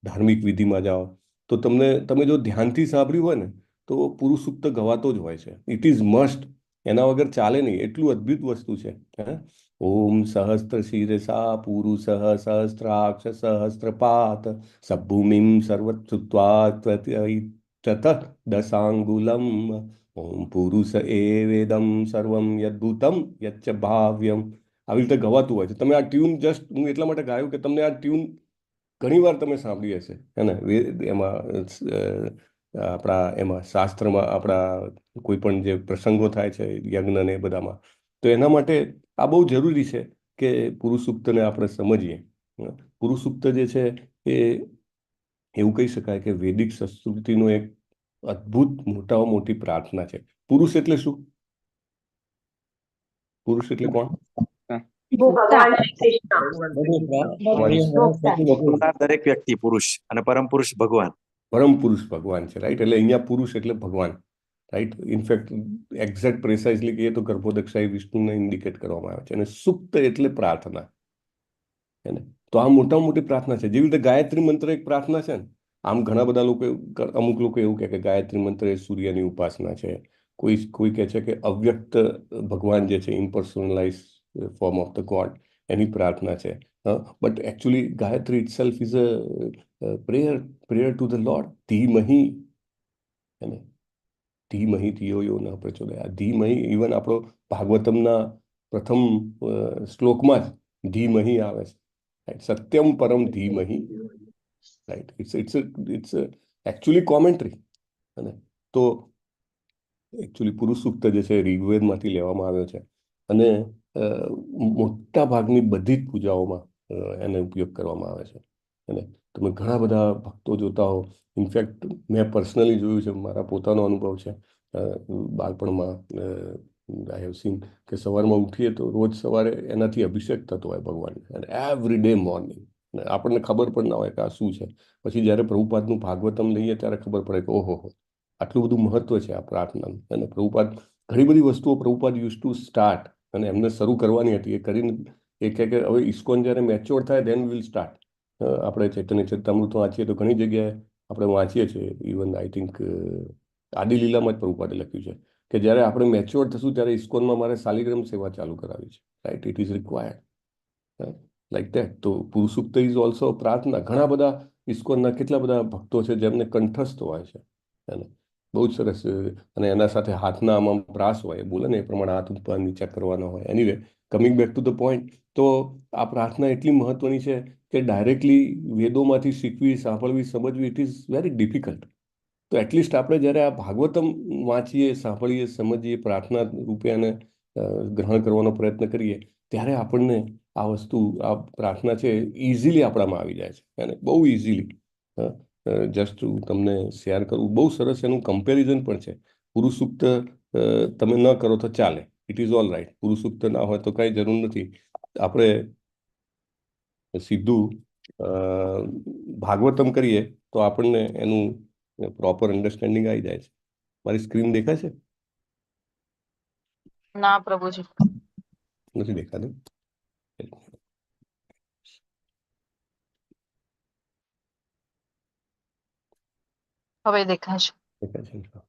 ધાર્મિક વિધિમાં જાઓ તો તમે જો ધ્યાનથી સાંભળ્યું હોય ને તો પુરુષસૂક્ત ગવાતો જ હોય છે. It is must. એના વગર ચાલે નહીં. એટલું અદ્ભુત વસ્તુ છે. ઓમ સહસ્ત્ર શિરસા પુરુષ સહસ્ત્રાક્ષ સહસ્ત્રપાત સભૂમિમ સર્વત્સુત્વા તત દશાંગુલમ ઓમ પુરુષ એવેદમ સર્વમ યદ્ભુતમ યચ્ચ ભાવ્યમ. આવી રીતે ગવાતું હોય છે. તમે આ ટ્યુન જસ્ટ, હું એટલા માટે ગાયું કે તમને આ ટ્યુન ઘણી વાર તમે સાંભળી હશે, હે ને? એમાં આપણા એમાં શાસ્ત્રમાં આપણા કોઈ પણ જે પ્રસંગો થાય છે યજ્ઞ ને બધામાં, તો એના માટે આ બહુ જરૂરી છે કે પુરુષસૂક્તને આપણે સમજીએ. પુરુષસૂક્ત જે છે એ એવું કહી શકાય કે વૈદિક સંસ્કૃતિનો એક અદ્ભુત મોટામાં મોટી પ્રાર્થના છે. પુરુષ એટલે શું? પુરુષ એટલે કોણ? દરેક વ્યક્તિ પુરુષ અને પરમ પુરુષ ભગવાન. પરમ પુરુષ ભગવાન છે, રાઈટ? એટલે અહીંયા પુરુષ એટલે ભગવાન, રાઈટ? ઇનફેક્ટ એક્ઝેક્ટ પ્રિસાઇઝલી કહીએ તો ગર્ભોદક્ષાએ વિષ્ણુને ઇન્ડિકેટ કરવામાં આવે છે. અને સુક્ત એટલે પ્રાર્થના, હે ને? તો આ મોટામાં મોટી પ્રાર્થના છે. જેવી રીતે ગાયત્રી મંત્ર એક પ્રાર્થના છે ને, આમ ઘણા બધા લોકો, અમુક લોકો એવું કહે કે ગાયત્રી મંત્ર એ સૂર્યની ઉપાસના છે. કોઈ કહે છે કે અવ્યક્ત ભગવાન જે છે, impersonalize form of the God, એની પ્રાર્થના છે. But actually Gayatri itself is a prayer to the lord. ધીમહી, એને ધીમહી ધિયો યો ન પ્રચોદયાત. ધીમહી, ઇવન આપણો ભાગવતમના પ્રથમ શ્લોકમાં જ ધીમહી આવે છે, રાઈટ? સત્યમ પરમ ધીમહી, રાઈટ? It's actually commentary. અને તો એકચ્યુઅલી પુરુષ સૂક્ત જે છે ઋગ્વેદમાંથી લેવામાં આવ્યો છે. અને મોટા ભાગની બધી જ પૂજાઓમાં એને ઉપયોગ કરવામાં આવે છે. અને તમે ઘણા બધા ભક્તો જોતા હો. ઇનફેક્ટ મેં પર્સનલી જોયું છે, મારા પોતાનો અનુભવ છે બાળપણમાં. આઈ હેવ સીન કે સવારમાં ઉઠીએ તો રોજ સવારે એનાથી અભિષેક થતો હોય ભગવાનને, અને એવરી ડે મોર્નિંગ. આપણને ખબર પણ ના હોય કે આ શું છે. પછી જ્યારે પ્રભુપાદનું ભાગવતમ લઈએ ત્યારે ખબર પડે કે ઓહો, આટલું બધું મહત્વ છે આ પ્રાર્થનાનું. અને પ્રભુપાદ ઘણી બધી વસ્તુઓ પ્રભુપાદ યુઝ ટુ સ્ટાર્ટ, અને એમને શરૂ કરવાની હતી. એ કરીને એ કહે કે હવે ઇસ્કોન જ્યારે મેચ્યોર થાય ધેન વિલ સ્ટાર્ટ. આપણે ચૈતન્ય ચરિતામૃત વાંચીએ તો ઘણી જગ્યાએ આપણે વાંચીએ છીએ. ઇવન આઈ થિંક આદિલીલામાં જ પ્રભુપાદે લખ્યું છે કે જ્યારે આપણે મેચ્યોર થશું ત્યારે ઇસ્કોનમાં મારે શાલિગ્રામ સેવા ચાલુ કરાવી છે, right? It is required like that. તો પુરુષસૂક્ત ઇઝ ઓલ્સો પ્રાર્થના. ઘણા બધા ઇસ્કોનના કેટલા બધા ભક્તો છે જેમને કંઠસ્થ હોય છે, અને બહુ જ સરસ. અને એના સાથે હાથના આમાં પ્રાસ હોય, એ બોલે ને એ પ્રમાણે હાથ ઉપર નીચે કરવાનો હોય. Anyway, coming back to the point, તો આ પ્રાર્થના એટલી મહત્વની છે કે ડાયરેક્ટલી વેદોમાંથી શીખવી, સાંભળવી, સમજવી, ઇટ ઇઝ વેરી ડિફિકલ્ટ. તો એટલીસ્ટ આપણે જ્યારે આ ભાગવતમ વાંચીએ, સાંભળીએ, સમજીએ, પ્રાર્થના રૂપે અને ગ્રહણ કરવાનો પ્રયત્ન કરીએ, ત્યારે આપણને આ વસ્તુ, આ પ્રાર્થના છે, ઇઝીલી આપણામાં આવી જાય છે, અને બહુ ઇઝીલી. જસ્ટ હું તમને શેર કરું, બહુ સરસ એનું કમ્પેરિઝન પણ છે. પુરુષ સૂક્ત તમે ન કરો તો ચાલે, ઇટ ઇઝ ઓલ રાઈટ. પુરુષ સૂક્ત ના હોય તો કાંઈ જરૂર નથી. આપણે સીધું ભાગવતમ કરીએ તો આપણને એનું પ્રોપર અન્ડરસ્ટેન્ડિંગ આવી જાય છે. મારી સ્ક્રીન દેખાય છે? ના પ્રભુજી. નથી દેખાતું? હવે દેખાય છે. દેખાય છે.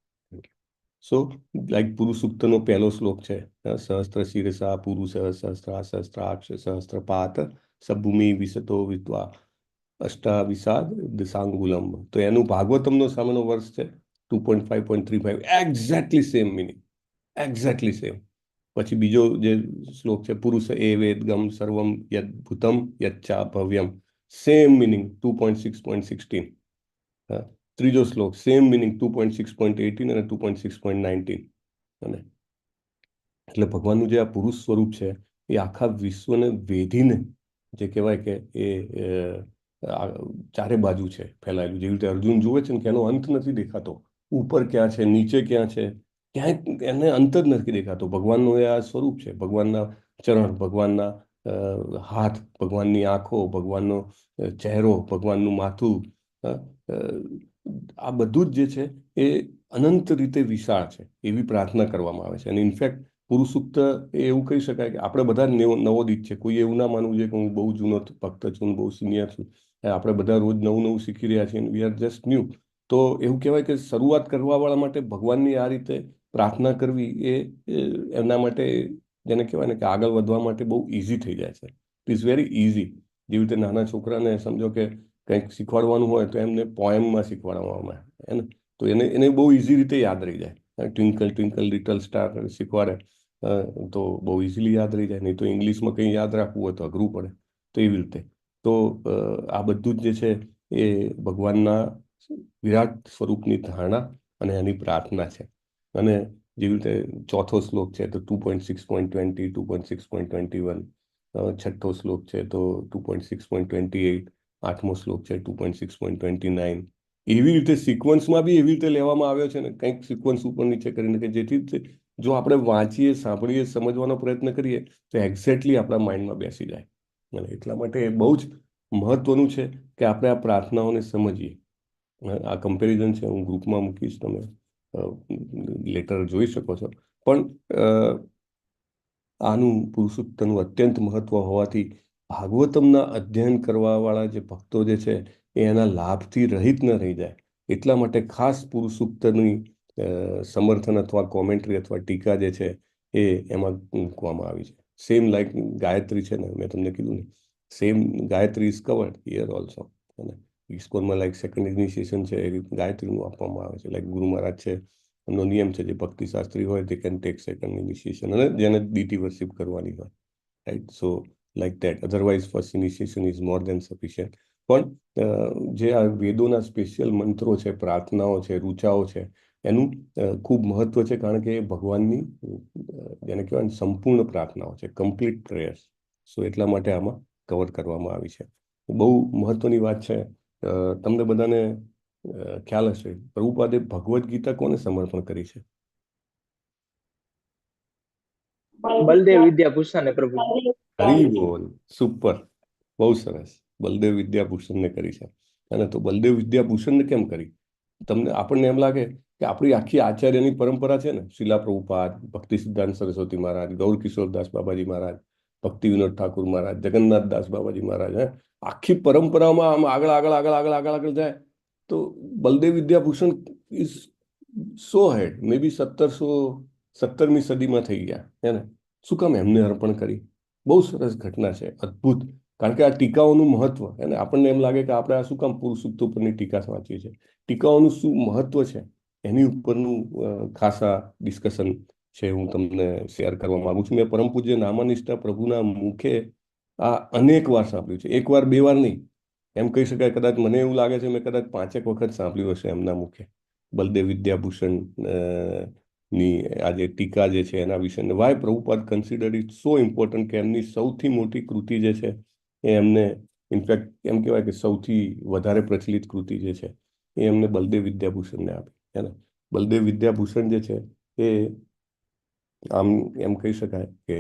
સો લાઈક પુરુષ સૂક્તનો પહેલો શ્લોક છે, સહસ્ત્ર શિરસા પુરુષ સહસ્ત્રા સહસ્ત્રાક્ષ સહસ્ત્રપાત સભૂમિ વિશતો વિદ્વા અષ્ટાવિષાદ દિશાંગુલમ. તો એનું ભાગવતમનો સામેનો વર્ષ છે 2.5.35. Exactly same meaning, exactly same. પછી બીજો જે શ્લોક છે, પુરુષ એ વેદગમ સર્વમ યદભૂતમ યચ્ચા ભવ્યમ, સેમ મિનિંગ 2.6.16. ત્રીજો શ્લોક સેમ મિનિંગ 2.6.18 અને 2.6.19. અને એટલે ભગવાનનું જે આ પુરુષ સ્વરૂપ છે એ આખા વિશ્વને વેધીને, જે કહેવાય કે એ ચારે બાજુ છે ફેલાયેલું. જેવી રીતે અર્જુન જુએ છે ને કે એનો અંત નથી દેખાતો, ઉપર ક્યાં છે, નીચે ક્યાં છે, ક્યાંય એને અંત જ નથી દેખાતો. ભગવાનનું એ આ સ્વરૂપ છે. ભગવાનના ચરણ, ભગવાનના હાથ, ભગવાનની આંખો, ભગવાનનો ચહેરો, ભગવાનનું માથું, આ બધું જ જે છે એ અનંત રીતે વિશાળ છે. એવી પ્રાર્થના કરવામાં આવે છે. અને ઇનફેક્ટ પુરુષ સૂક્ત એ એવું કહી શકાય કે આપણે બધા નવોદિત છે. કોઈ એવું ના માનવું જોઈએ કે હું બહુ જૂનો ભક્ત છું, બહુ સિનિયર છું. આપણે બધા રોજ નવું નવું શીખી રહ્યા છીએ, વી આર જસ્ટ ન્યૂ. તો એવું કહેવાય કે શરૂઆત કરવાવાળા માટે ભગવાનની આ રીતે પ્રાર્થના કરવી એ એમના માટે, જેને કહેવાય ને કે આગળ વધવા માટે બહુ ઇઝી થઈ જાય છે. It is very easy. જેવી રીતે નાના છોકરાને સમજો કે કંઈક શીખવાડવાનું હોય તો એમને પોએમમાં શીખવાડવામાં આવે ને, તો એને બહુ ઇઝી રીતે યાદ રહી જાય. ટ્વિંકલ ટ્વિંકલ લિટલ સ્ટાર શીખવાડે તો બહુ ઇઝીલી યાદ રહી જાય. નહીં તો ઇંગ્લિશમાં કંઈ યાદ રાખવું હોય તો અઘરું પડે. તો એવી રીતે તો આ બધું જ જે છે એ ભગવાનના વિરાટ સ્વરૂપની ધારણા અને એની પ્રાર્થના છે. અને જેવી રીતે ચોથો શ્લોક છે તો 2.6.20, 2.6.21, છઠ્ઠો શ્લોક છે તો 2.6.28, આઠમો શ્લોક છે 2.6.29. એવી રીતે સિક્વન્સમાં બી એવી રીતે લેવામાં આવ્યો છે ને, કંઈક સિક્વન્સ ઉપર નીચે કરીને, કે જેથી જો આપણે વાંચીએ, સાંભળીએ, સમજવાનો પ્રયત્ન કરીએ તો એક્ઝેક્ટલી આપણા માઇન્ડમાં બેસી જાય. અને એટલા માટે એ બહુ જ મહત્વનું છે કે આપણે આ પ્રાર્થનાઓને સમજીએ. આ કમ્પેરિઝન છે, હું ગ્રુપમાં મૂકીશ, તમે લેટર જોઈ શકો છો. પણ આનું પુરુષોત્તમનું અત્યંત મહત્વ હોવાથી ભાગવતમના અધ્યયન કરવાવાળા જે ભક્તો જે છે એ એના લાભથી રહિત ન રહી જાય, એટલા માટે ખાસ પુરુષોત્તમની સમર્થન અથવા કોમેન્ટ્રી અથવા ટીકા જે છે એ એમાં મૂકવામાં આવી છે. સેમ લાઈક ગાયત્રી છે ને, મેં તમને કીધું ને, same Gayatri is covered here also. અને ઇસ્કોનમાં લાઈક સેકન્ડ ઇનિશિએશન છે એ રીતે ગાયત્રીનું આપવામાં આવે છે. લાઈક ગુરુ મહારાજ છે, એમનો નિયમ છે, જે ભક્તિ શાસ્ત્રી હોય તે કેન ટેક સેકન્ડ ઇનિશિએશન, અને જેને ડીટી વર્શિપ કરવાની હોય, right. So like that, otherwise first initiation is more than sufficient. પણ જે આ વેદોના સ્પેશિયલ મંત્રો છે, પ્રાર્થનાઓ છે, રૂચાઓ છે, એનું ખૂબ મહત્વ છે. કારણ કે એ ભગવાનની, જેને કહેવાય સંપૂર્ણ પ્રાર્થનાઓ છે, કમ્પ્લીટ પ્રેયર્સ. સો એટલા માટે આમાં કવર કરવામાં આવી છે. બહુ મહત્વની વાત છે. તમને બધાને ખ્યાલ હશે, પ્રભુપાદે ભગવદ્ ગીતા કોને સમર્પણ કરી છે? બલદેવ વિદ્યાભૂષણ પ્રભુ. હરી બોલ, સુપર, બહુ સરસ. બલદેવ વિદ્યાભૂષણને કરી છે. અને તો બલદેવ વિદ્યાભૂષણને કેમ કરી? તમને આપણને એમ લાગે કે આપણી આખી આચાર્યની પરંપરા છે ને, શીલા પ્રભુપાદ, ભક્તિ સિદ્ધાંત સરસ્વતી મહારાજ, ગૌર કિશોરદાસ બાબાજી મહારાજ, ભક્તિ વિનોદ ઠાકુર મહારાજ, જગન્નાથ દાસ બાબાજી મહારાજ, આખી પરંપરામાં આમ આગળ આગળ આગળ આગળ આગળ આગળ જાય તો બલદેવ વિદ્યાભૂષણ ઇઝ સો હેડ. મે બી 17મી સદીમાં થઈ ગયા હે ને. શું કામ એમને અર્પણ કરી? બહુ સરસ ઘટના છે, અદ્ભુત. કારણ કે આ ટીકાઓનું મહત્વ, અને આપણને એમ લાગે કે આપણે આ શું કામ પુરુષ સૂક્ત ઉપરની ટીકા વાંચીએ છીએ. ટીકાઓનું શું મહત્વ છે એની ઉપરનું ખાસા ડિસ્કશન છે, હું તમને શેર કરવા માંગુ છું. મેં પરમ પૂજ્ય નામાનિષ્ઠા પ્રભુના મુખે આ અનેક વાર સાંભળ્યું છે, એક વાર બે વાર નહીં, એમ કહી શકાય. કદાચ મને એવું લાગે છે મેં કદાચ 5 વખત સાંભળ્યું હશે એમના મુખે બલદેવ વિદ્યાભૂષણ ની આ જે ટીકા જે છે એના વિશે. Why Prabhupad consider it so important કે એમની સૌથી મોટી કૃતિ જે છે એ એમને, ઇનફેક્ટ એમ કહેવાય કે સૌથી વધારે પ્રચલિત કૃતિ જે છે એ એમને બલદેવ વિદ્યાભૂષણને આપી. હે ને? બલદેવ વિદ્યાભૂષણ જે છે એ આમ એમ કહી શકાય કે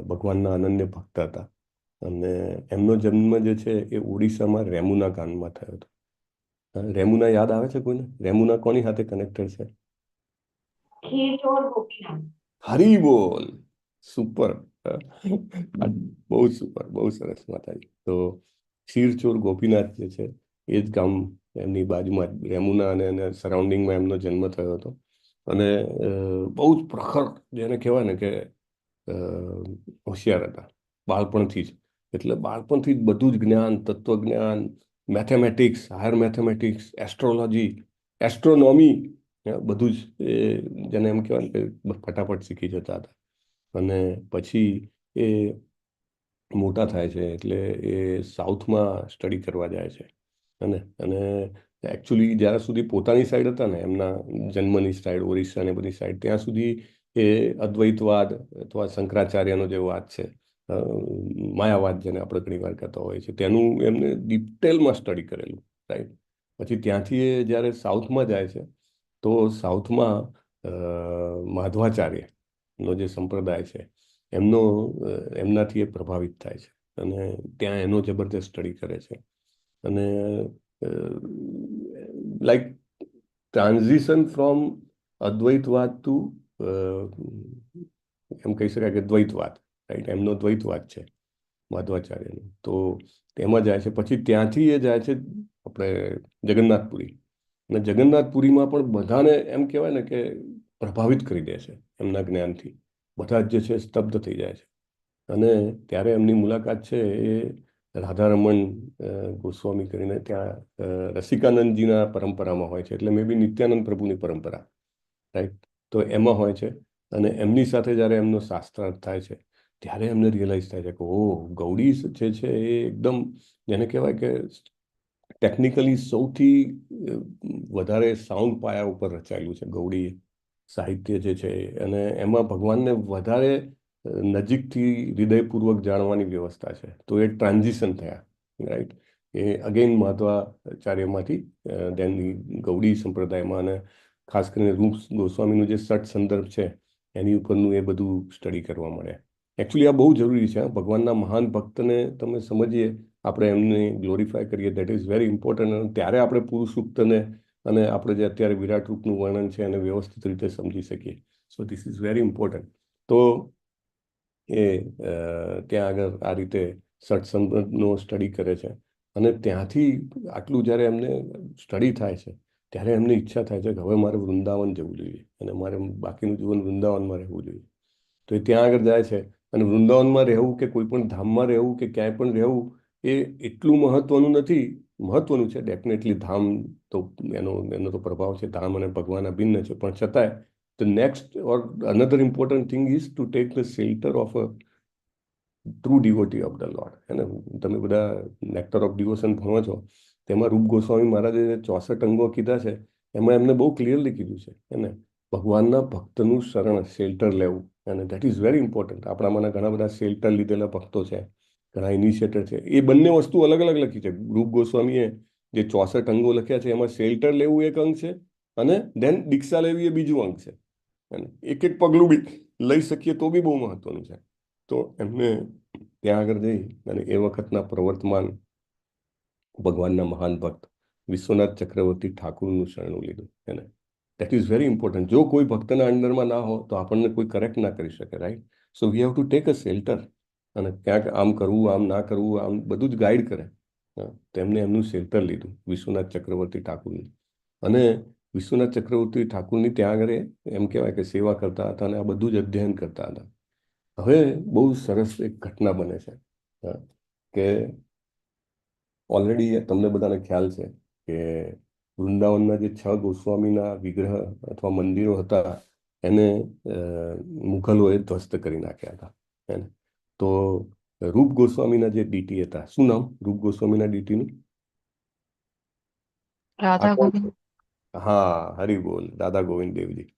ભગવાનના અનન્ય ભક્ત હતા. અને એમનો જન્મ જે છે એ ઓડિશામાં રેમુના ગામમાં થયો હતો. રેમુના યાદ આવે છે કોઈને? રેમુના કોની સાથે કનેક્ટેડ છે? હરી બોલ, સુપર, બહુ સુપર, બહુ સરસ માતાજી. તો ક્ષીરચોર ગોપીનાથ જે છે એ જ ગામ એમની બાજુમાં રેમુના અને એના સરાઉન્ડિંગમાં એમનો જન્મ થયો હતો. અને બહુ જ પ્રખર, જેને કહેવાય ને કે હોશિયાર હતા બાળપણથી જ. એટલે બાળપણથી જ બધું જ જ્ઞાન, તત્વજ્ઞાન, mathematics, higher mathematics, astrology, astronomy, બધું જ જેને એમ કહેવાય કે ફટાફટ શીખી જતા હતા. અને પછી એ મોટા થાય છે એટલે એ સાઉથમાં સ્ટડી કરવા જાય છે. અને એકચ્યુઅલી જ્યાં સુધી પોતાની સાઈડ હતા ને, એમના જન્મની સાઈડ, ઓરિસ્સાને બધી સાઈડ, ત્યાં સુધી એ અદ્વૈતવાદ અથવા શંકરાચાર્યનો જે વાત છે, માયાવાદ જેને આપણે ઘણી વાર કહેતા હોય છે, તેનું એમને ડિટેલમાં સ્ટડી કરેલું, રાઈટ. પછી ત્યાંથી એ જ્યારે સાઉથમાં જાય છે તો સાઉથમાં માધવાચાર્યનો જે સંપ્રદાય છે એમનાથી એ પ્રભાવિત થાય છે અને ત્યાં એનો જબરદસ્ત સ્ટડી કરે છે. અને લાઈક ટ્રાન્ઝિશન ફ્રોમ અદ્વૈતવાદ ટુ એમ કહી શકાય કે દ્વૈતવાદ, રાઈટ. એમનો દ્વૈતવાદ છે માધવાચાર્યનો. તો તેમાં જાય છે. પછી ત્યાંથી એ જાય છે આપણે જગન્નાથપુરી. અને જગન્નાથપુરીમાં પણ બધાને એમ કહેવાય ને કે પ્રભાવિત કરી દે છે એમના જ્ઞાનથી. બધા જ જે છે સ્તબ્ધ થઈ જાય છે. અને ત્યારે એમની મુલાકાત છે એ રાધારમણ ગોસ્વામી કરીને ત્યાં રસિકાનંદજીના પરંપરામાં હોય છે, એટલે મે બી નિત્યાનંદ પ્રભુની પરંપરા, રાઈટ. તો એમાં હોય છે. અને એમની સાથે જ્યારે એમનો શાસ્ત્રાર્થ થાય છે ત્યારે એમને રિયલાઇઝ થાય છે કે ઓ, ગૌડી જે છે એ એકદમ, જેને કહેવાય કે ટેકનિકલી સૌથી વધારે સાઉન્ડ પાયા ઉપર રચાયેલું છે ગૌડી સાહિત્ય જે છે. અને એમાં ભગવાનને વધારે નજીકથી હૃદયપૂર્વક જાણવાની વ્યવસ્થા છે. તો એ ટ્રાન્ઝિશન થયા, રાઈટ. એ અગેન માધવાચાર્યમાંથી તેની ગૌડી સંપ્રદાયમાં, અને ખાસ કરીને રૂપ ગોસ્વામીનું જે સઠ સંદર્ભ છે એની ઉપરનું એ બધું સ્ટડી કરવા મળે. એકચ્યુઅલી આ બહુ જરૂરી છે. ભગવાનના મહાન ભક્તને તમે સમજીએ, આપણે એમને ગ્લોરીફાય કરીએ, દેટ ઇઝ વેરી ઇમ્પોર્ટન્ટ. અને ત્યારે આપણે પુરુષ સૂક્તને અને આપણે જે અત્યારે વિરાટ રૂપનું વર્ણન છે એને વ્યવસ્થિત રીતે સમજી શકીએ. So this is very important. તો એ ત્યાં આગળ આ રીતે સત્સંગનો સ્ટડી કરે છે. અને ત્યાંથી આટલું જ્યારે એમને સ્ટડી થાય છે ત્યારે એમને ઈચ્છા થાય છે કે હવે મારે વૃંદાવન જવું જોઈએ અને મારે બાકીનું જીવન વૃંદાવનમાં રહેવું જોઈએ. તો એ ત્યાં આગળ જાય છે. અને વૃંદાવનમાં રહેવું કે કોઈ પણ ધામમાં રહેવું કે ક્યાંય પણ રહેવું એ એટલું મહત્વનું નથી. મહત્વનું છે ડેફિનેટલી, ધામ તો એનો તો પ્રભાવ છે, ધામ અને ભગવાન અભિન્ન છે. પણ છતાંય the next or another important thing is to take the shelter of a true devotee of the Lord. અને તમે બધા નેક્ટર ઓફ ડિવોશન ભણો છો, તેમાં રૂપ ગોસ્વામી મહારાજે 64 અંગો કીધા છે, એમાં એમને બહુ ક્લિયરલી કીધું છે એને ભગવાનના ભક્તનું શરણ, શેલ્ટર લેવું. અને દેટ ઇઝ વેરી ઇમ્પોર્ટન્ટ. આપણામાંના ઘણા બધા શેલ્ટર લીધેલા ભક્તો છે, ઘણા ઇનિશિયેટર છે. એ બંને વસ્તુ અલગ અલગ લખી છે. રૂપ ગોસ્વામીએ જે 64 અંગો લખ્યા છે એમાં શેલ્ટર લેવું એક અંગ છે, અને દેન દીક્ષા લેવી એ બીજું અંગ છે. અને એક એક પગલું બી લઈ શકીએ તો બી બહુ મહત્વનું છે. તો એમને ત્યાં આગળ જઈ અને એ વખતના પ્રવર્તમાન ભગવાનના મહાન ભક્ત વિશ્વનાથ ચક્રવર્તી ઠાકુરનું શરણું લીધું. એને દેટ ઇઝ વેરી ઇમ્પોર્ટન્ટ. જો કોઈ ભક્તના અંડરમાં ના હો તો આપણને કોઈ કરેક્ટ ના કરી શકે, right. So we have to take a shelter. અને ક્યાંક આમ કરવું, આમ ના કરવું, આમ બધું જ ગાઈડ કરે. તો એમને એમનું શેલ્ટર લીધું વિશ્વનાથ ચક્રવર્તી ઠાકુરનું. અને વિશ્વનાથ ચક્રવર્તી ઠાકુરની ત્યાં આગળ એમ કહેવાય કે સેવા કરતા હતા અને આ બધું જ અધ્યયન કરતા હતા. હવે બહુ સરસ એક ઘટના બને છે કે ઓલરેડી તમને બધાને ખ્યાલ છે કે વૃંદાવનના જે 6 ગોસ્વામીના વિગ્રહ અથવા મંદિરો હતા એને મુઘલોએ ધ્વસ્ત કરી નાખ્યા હતા. એને તો રૂપ ગોસ્વામીના જે ડીટી હતા, શું નામ રૂપ ગોસ્વામીના ડીટીનું? રાધા ગોવિંદ. હા, હરિ બોલ, દાદા ગોવિંદ દેવજી,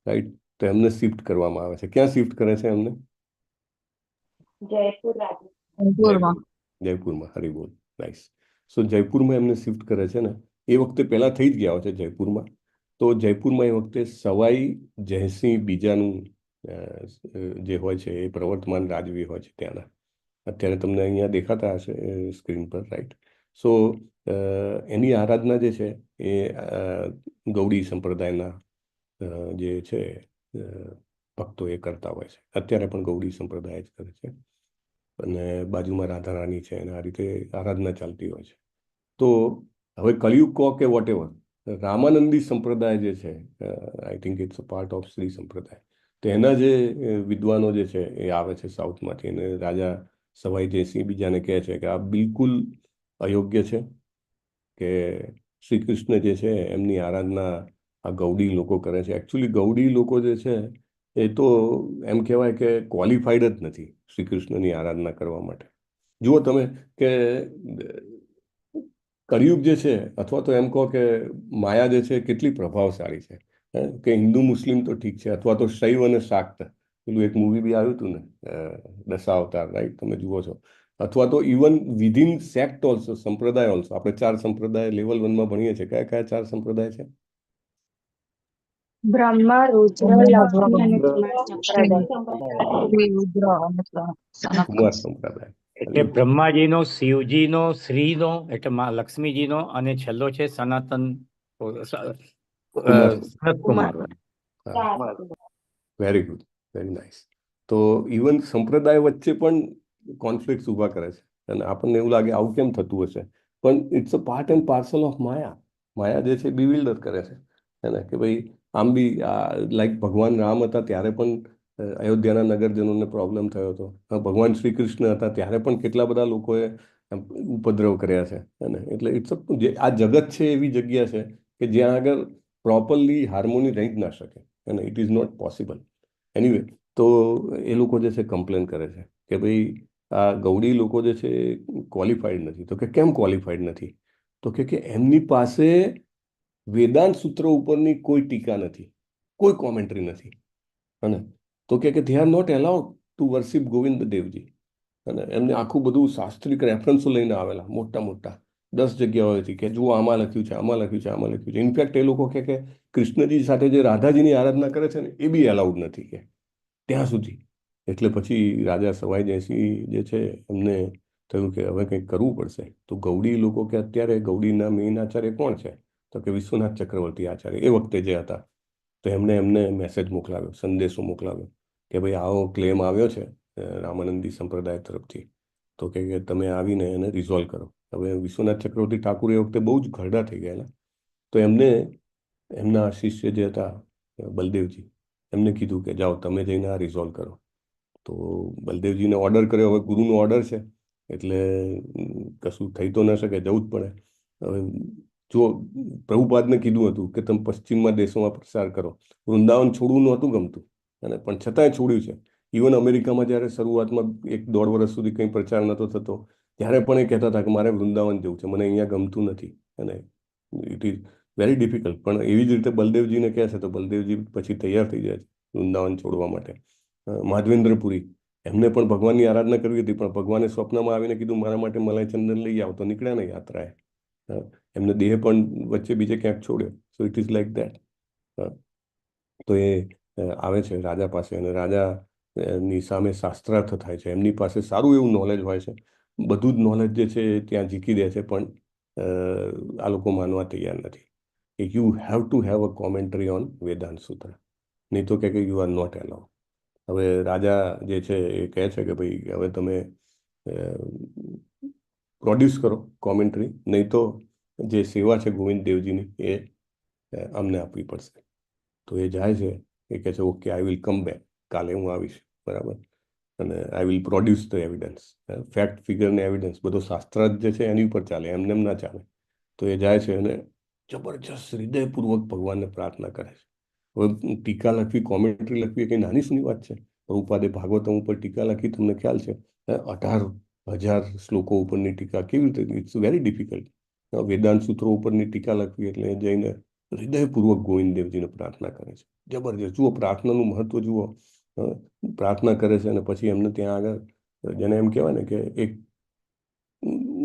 રાઈટ. તો એમને શિફ્ટ કરવામાં આવે છે. ક્યાં શિફ્ટ કરે છે એમને? જયપુરમાં. જયપુરમાં, હરિ બોલ, નાઇસ. સો જયપુરમાં એમને શિફ્ટ કરે છે ને, એ વખતે પહેલા થઈ જ ગયા હોય છે જયપુરમાં. તો જયપુરમાં એ વખતે સવાઈ જયસિંહ બીજાનું જે હોય છે એ પ્રવર્તમાન રાજવી હોય છે ત્યાંના. અત્યારે તમને અહીંયા દેખાતા હશે સ્ક્રીન પર, રાઈટ. સો એની આરાધના જે છે એ ગૌડી સંપ્રદાયના જે છે ભક્તો એ કરતા હોય છે. અત્યારે પણ ગૌડી સંપ્રદાય જ કરે છે. અને બાજુમાં રાધા રાણી છે અને આ રીતે આરાધના ચાલતી હોય છે. તો હવે કળિયુગ કહો કે વોટ એવર, રામાનંદી સંપ્રદાય જે છે, I think it's a part of Shri Sampradaya. તો એના જે વિદ્વાનો જે છે એ આવે છે સાઉથમાંથી, અને રાજા સવાઈ જયસિંહ બીજાને કહે છે કે આ બિલકુલ અયોગ્ય છે કે શ્રી કૃષ્ણ જે છે એમની આરાધના આ ગૌડી લોકો કરે છે. એકચ્યુઅલી ગૌડી લોકો જે છે એ તો એમ કહેવાય કે ક્વોલિફાઈડ જ નથી શ્રી કૃષ્ણની આરાધના કરવા માટે. જુઓ તમે કે કળિયુગ જે છે, અથવા તો એમ કહો કે માયા જે છે કેટલી પ્રભાવશાળી છે. કે હિન્દુ મુસ્લિમ તો ઠીક છે, અથવા તો શૈવ અને શાક્ત, પેલું એક મૂવી બી આવ્યું હતું ને, દશાવતાર, રાઈટ, તમે જુઓ છો. અથવા તો ઇવન વિધિન સેક્ટ ઓલ્સો, સંપ્રદાય ઓલ્સો. આપણે 4 સંપ્રદાય લેવલ 1માં ભણીએ છીએ. કયા કયા 4 સંપ્રદાય છે? બ્રહ્મા, રુદ્ર, લક્ષ્મી અને કુમાર સંપ્રદાય. કુમાર સંપ્રદાય. એટલે બ્રહ્માજીનો, શિવજીનો, શ્રીનો એટલે લક્ષ્મીજીનો, અને છેલ્લો છે સનાતન Kumar. Very good, very nice. તો ઇવન સંપ્રદાય વચ્ચે પણ કોન્ફ્લિક્ટ ઊભા કરે છે. અને આપણને એવું લાગે આવું કેમ થતું હશે, પણ it's a part and parcel of maya. Maya જે છે બિવિલ્ડર કરે છે એને, કે ભાઈ આમ બી લાઈક ભગવાન રામ હતા ત્યારે પણ અયોધ્યાના નગરજનોને પ્રોબ્લેમ થયો હતો. ભગવાન શ્રી કૃષ્ણ હતા ત્યારે પણ કેટલા બધા લોકોએ ઉપદ્રવ કર્યા છે. એટલે ઇટ્સ આ જગત છે એવી જગ્યા છે કે જ્યાં આગળ પ્રોપરલી હાર્મોની રહી જ ના શકે, અને it is not possible. Anyway, તો એ લોકો જે છે કમ્પ્લેન કરે છે કે ભાઈ આ ગૌડી લોકો જે છે ક્વોલિફાઈડ નથી. તો કે કેમ ક્વોલિફાઈડ નથી? તો કે એમની પાસે વેદાંત સૂત્રો ઉપરની કોઈ ટીકા નથી, કોઈ કોમેન્ટ્રી નથી. અને તો કે they are not allowed to worship Govind Devji. અને એમને આખું બધું શાસ્ત્રિક રેફરન્સો લઈને આવેલા, મોટા મોટા 10 જગ્યાઓથી, કે જુઓ આમાં લખ્યું છે, આમાં લખ્યું છે, આમાં લખ્યું છે. ઇનફેક્ટ એ લોકો કે કૃષ્ણજી સાથે જે રાધાજીની આરાધના કરે છે ને એ બી એલાઉડ નથી કે ત્યાં સુધી. એટલે પછી રાજા સવાઈ જયસિંહ જે છે એમને થયું કે હવે કંઈક કરવું પડશે. તો ગૌડી લોકો, કે અત્યારે ગૌડીના મેઇન આચાર્ય કોણ છે? તો કે વિશ્વનાથ ચક્રવર્તી આચાર્ય એ વખતે જે હતા. તો એમને મેસેજ મોકલાવ્યો, સંદેશો મોકલાવ્યો કે ભાઈ આવો ક્લેમ આવ્યો છે રામાનંદી સંપ્રદાય તરફથી, તો કે તમે આવીને એને રિઝોલ્વ કરો. હવે વિશ્વનાથ ચક્રવર્તી ઠાકુર એ વખતે બહુ જ ઘરડા થઈ ગયેલા. તો એમના શિષ્ય જે હતા બલદેવજી, એમને કીધું કે જાઓ તમે જઈને આ રિઝોલ્વ કરો. તો બલદેવજીને ઓર્ડર કર્યો. હવે ગુરુનો ઓર્ડર છે એટલે કશું થઈ તો ન શકે, જવું જ પડે. હવે જો પ્રભુપાદને કીધું હતું કે તમે પશ્ચિમમાં દેશોમાં પ્રસાર કરો. વૃંદાવન છોડવું નહોતું ગમતું, અને પણ છતાંય છોડ્યું છે. ઇવન અમેરિકામાં જ્યારે શરૂઆતમાં 1-1.5 વર્ષ સુધી કંઈ પ્રચાર નહોતો થતો, ત્યારે પણ એ કહેતા હતા કે મારે વૃંદાવન જવું છે, મને અહીંયા ગમતું નથી. અને ઇટ ઇઝ વેરી ડિફિકલ્ટ. પણ એવી જ રીતે બલદેવજીને કહે છે તો બલદેવજી પછી તૈયાર થઈ જાય છે વૃંદાવન છોડવા માટે. માધવેન્દ્રપુરી, એમને પણ ભગવાનની આરાધના કરવી હતી, પણ ભગવાને સ્વપ્નમાં આવીને કીધું મારા માટે મલાઈ ચંદન લઈ આવો. તો નીકળ્યા ને યાત્રાએ. એમને દેહ પણ વચ્ચે બીજે ક્યાંક છોડ્યો. So it is like that. તો એ આવે છે રાજા પાસે, અને રાજાની સામે શાસ્ત્રાર્થ થાય છે. એમની પાસે સારું એવું નોલેજ હોય છે. બધું જ નોલેજ જે છે ત્યાં જીકી દે છે, પણ આ લોકો માનવા તૈયાર નથી. You have to have a commentary on Vedanta Sutra, નહીં તો કે યુ આર નોટ એલાઉડ. હવે રાજા જે છે એ કહે છે કે ભાઈ હવે તમે પ્રોડ્યુસ કરો કોમેન્ટ્રી, નહીં તો જે સેવા છે ગોવિંદ દેવજીની એ અમને આપવી પડશે. તો એ જાય છે, એ કહે છે okay I will come back, કાલે હું આવીશ, બરાબર. અને I will produce the evidence, fact figure ને એવિડન્સ બધો શાસ્ત્રાર્થ જે છે એની ઉપર ચાલે, એમને ના ચાલે. તો એ જાય છે અને જબરજસ્ત હૃદયપૂર્વક ભગવાનને પ્રાર્થના કરે છે. હવે ટીકા લખવી, કોમેન્ટ્રી લખવી એ કંઈ નાની સૂની વાત છે. પ્રભુપાદે ભાગવતમ ઉપર ટીકા લખી, તમને ખ્યાલ છે 18,000 શ્લોકો ઉપરની ટીકા. કેવી રીતે? It's very difficult. વેદાંત સૂત્રો ઉપરની ટીકા લખવી એટલે જઈને હૃદયપૂર્વક ગોવિંદ દેવજીને પ્રાર્થના કરે છે. જબરજસ્ત. જુઓ પ્રાર્થનાનું મહત્વ જુઓ. પ્રાર્થના કરે છે અને પછી એમને ત્યાં આગળ જેને એમ કહેવાય ને કે એક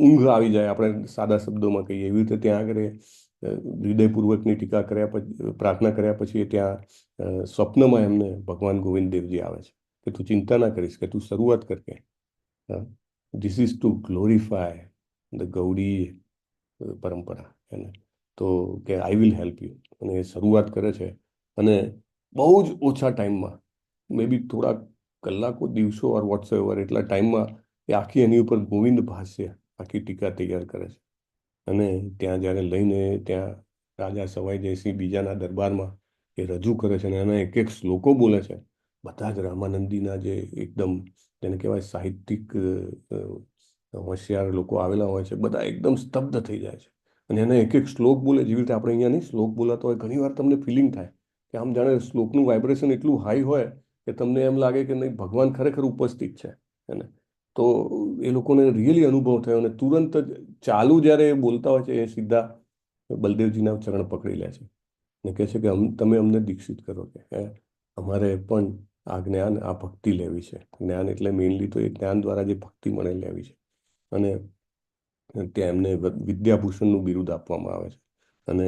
ઊંઘ આવી જાય, આપણે સાદા શબ્દોમાં કહીએ એવી રીતે ત્યાં આગળ હૃદયપૂર્વકની ટીકા કર્યા પછી, પ્રાર્થના કર્યા પછી ત્યાં સ્વપ્નમાં એમને ભગવાન ગોવિંદ દેવજી આવે છે કે તું ચિંતા ના કરીશ, કે તું શરૂઆત કરકે. ધીસ ઇઝ ટુ ગ્લોરીફાય ધ ગૌડી પરંપરા. એને તો કે આઈ વિલ હેલ્પ યુ. અને એ શરૂઆત કરે છે અને બહુ જ ઓછા ટાઈમમાં, મે બી થોડા કલાકો, દિવસો ઓર વોટ્સએવર એટલા ટાઈમમાં એ આખી એની ઉપર ગોવિંદ ભાષ્ય, આખી ટીકા તૈયાર કરે છે. અને ત્યાં જ્યારે લઈને ત્યાં રાજા સવાઈ જયસિંહ બીજાના દરબારમાં એ રજૂ કરે છે અને એના એક એક શ્લોકો બોલે છે. બધા જ રામાનંદીના જે એકદમ જેને કહેવાય સાહિત્યિક હોશિયાર લોકો આવેલા હોય છે, બધા એકદમ સ્તબ્ધ થઈ જાય છે અને એના એક એક શ્લોક બોલે. જેવી રીતે આપણે અહીંયા નહીં શ્લોક બોલાતો હોય, ઘણીવાર તમને ફિલિંગ થાય કે આમ જાણે શ્લોકનું વાઇબ્રેશન એટલું હાઈ હોય કે તમને એમ લાગે કે નહીં, ભગવાન ખરેખર ઉપસ્થિત છે. એને તો એ લોકોને રિયલી અનુભવ થયો અને તુરંત જ ચાલુ જ્યારે બોલતા હોય છે એ સીધા બલદેવજીના ચરણ પકડી લે છે અને કહે છે કે તમે અમને દીક્ષિત કરો, કે અમારે પણ આ જ્ઞાન, આ ભક્તિ લેવી છે. જ્ઞાન એટલે મેઇનલી તો એ જ્ઞાન દ્વારા જે ભક્તિ મળે લેવી છે. અને ત્યાં એમને વિદ્યાભૂષણનું બિરુદ આપવામાં આવે છે. અને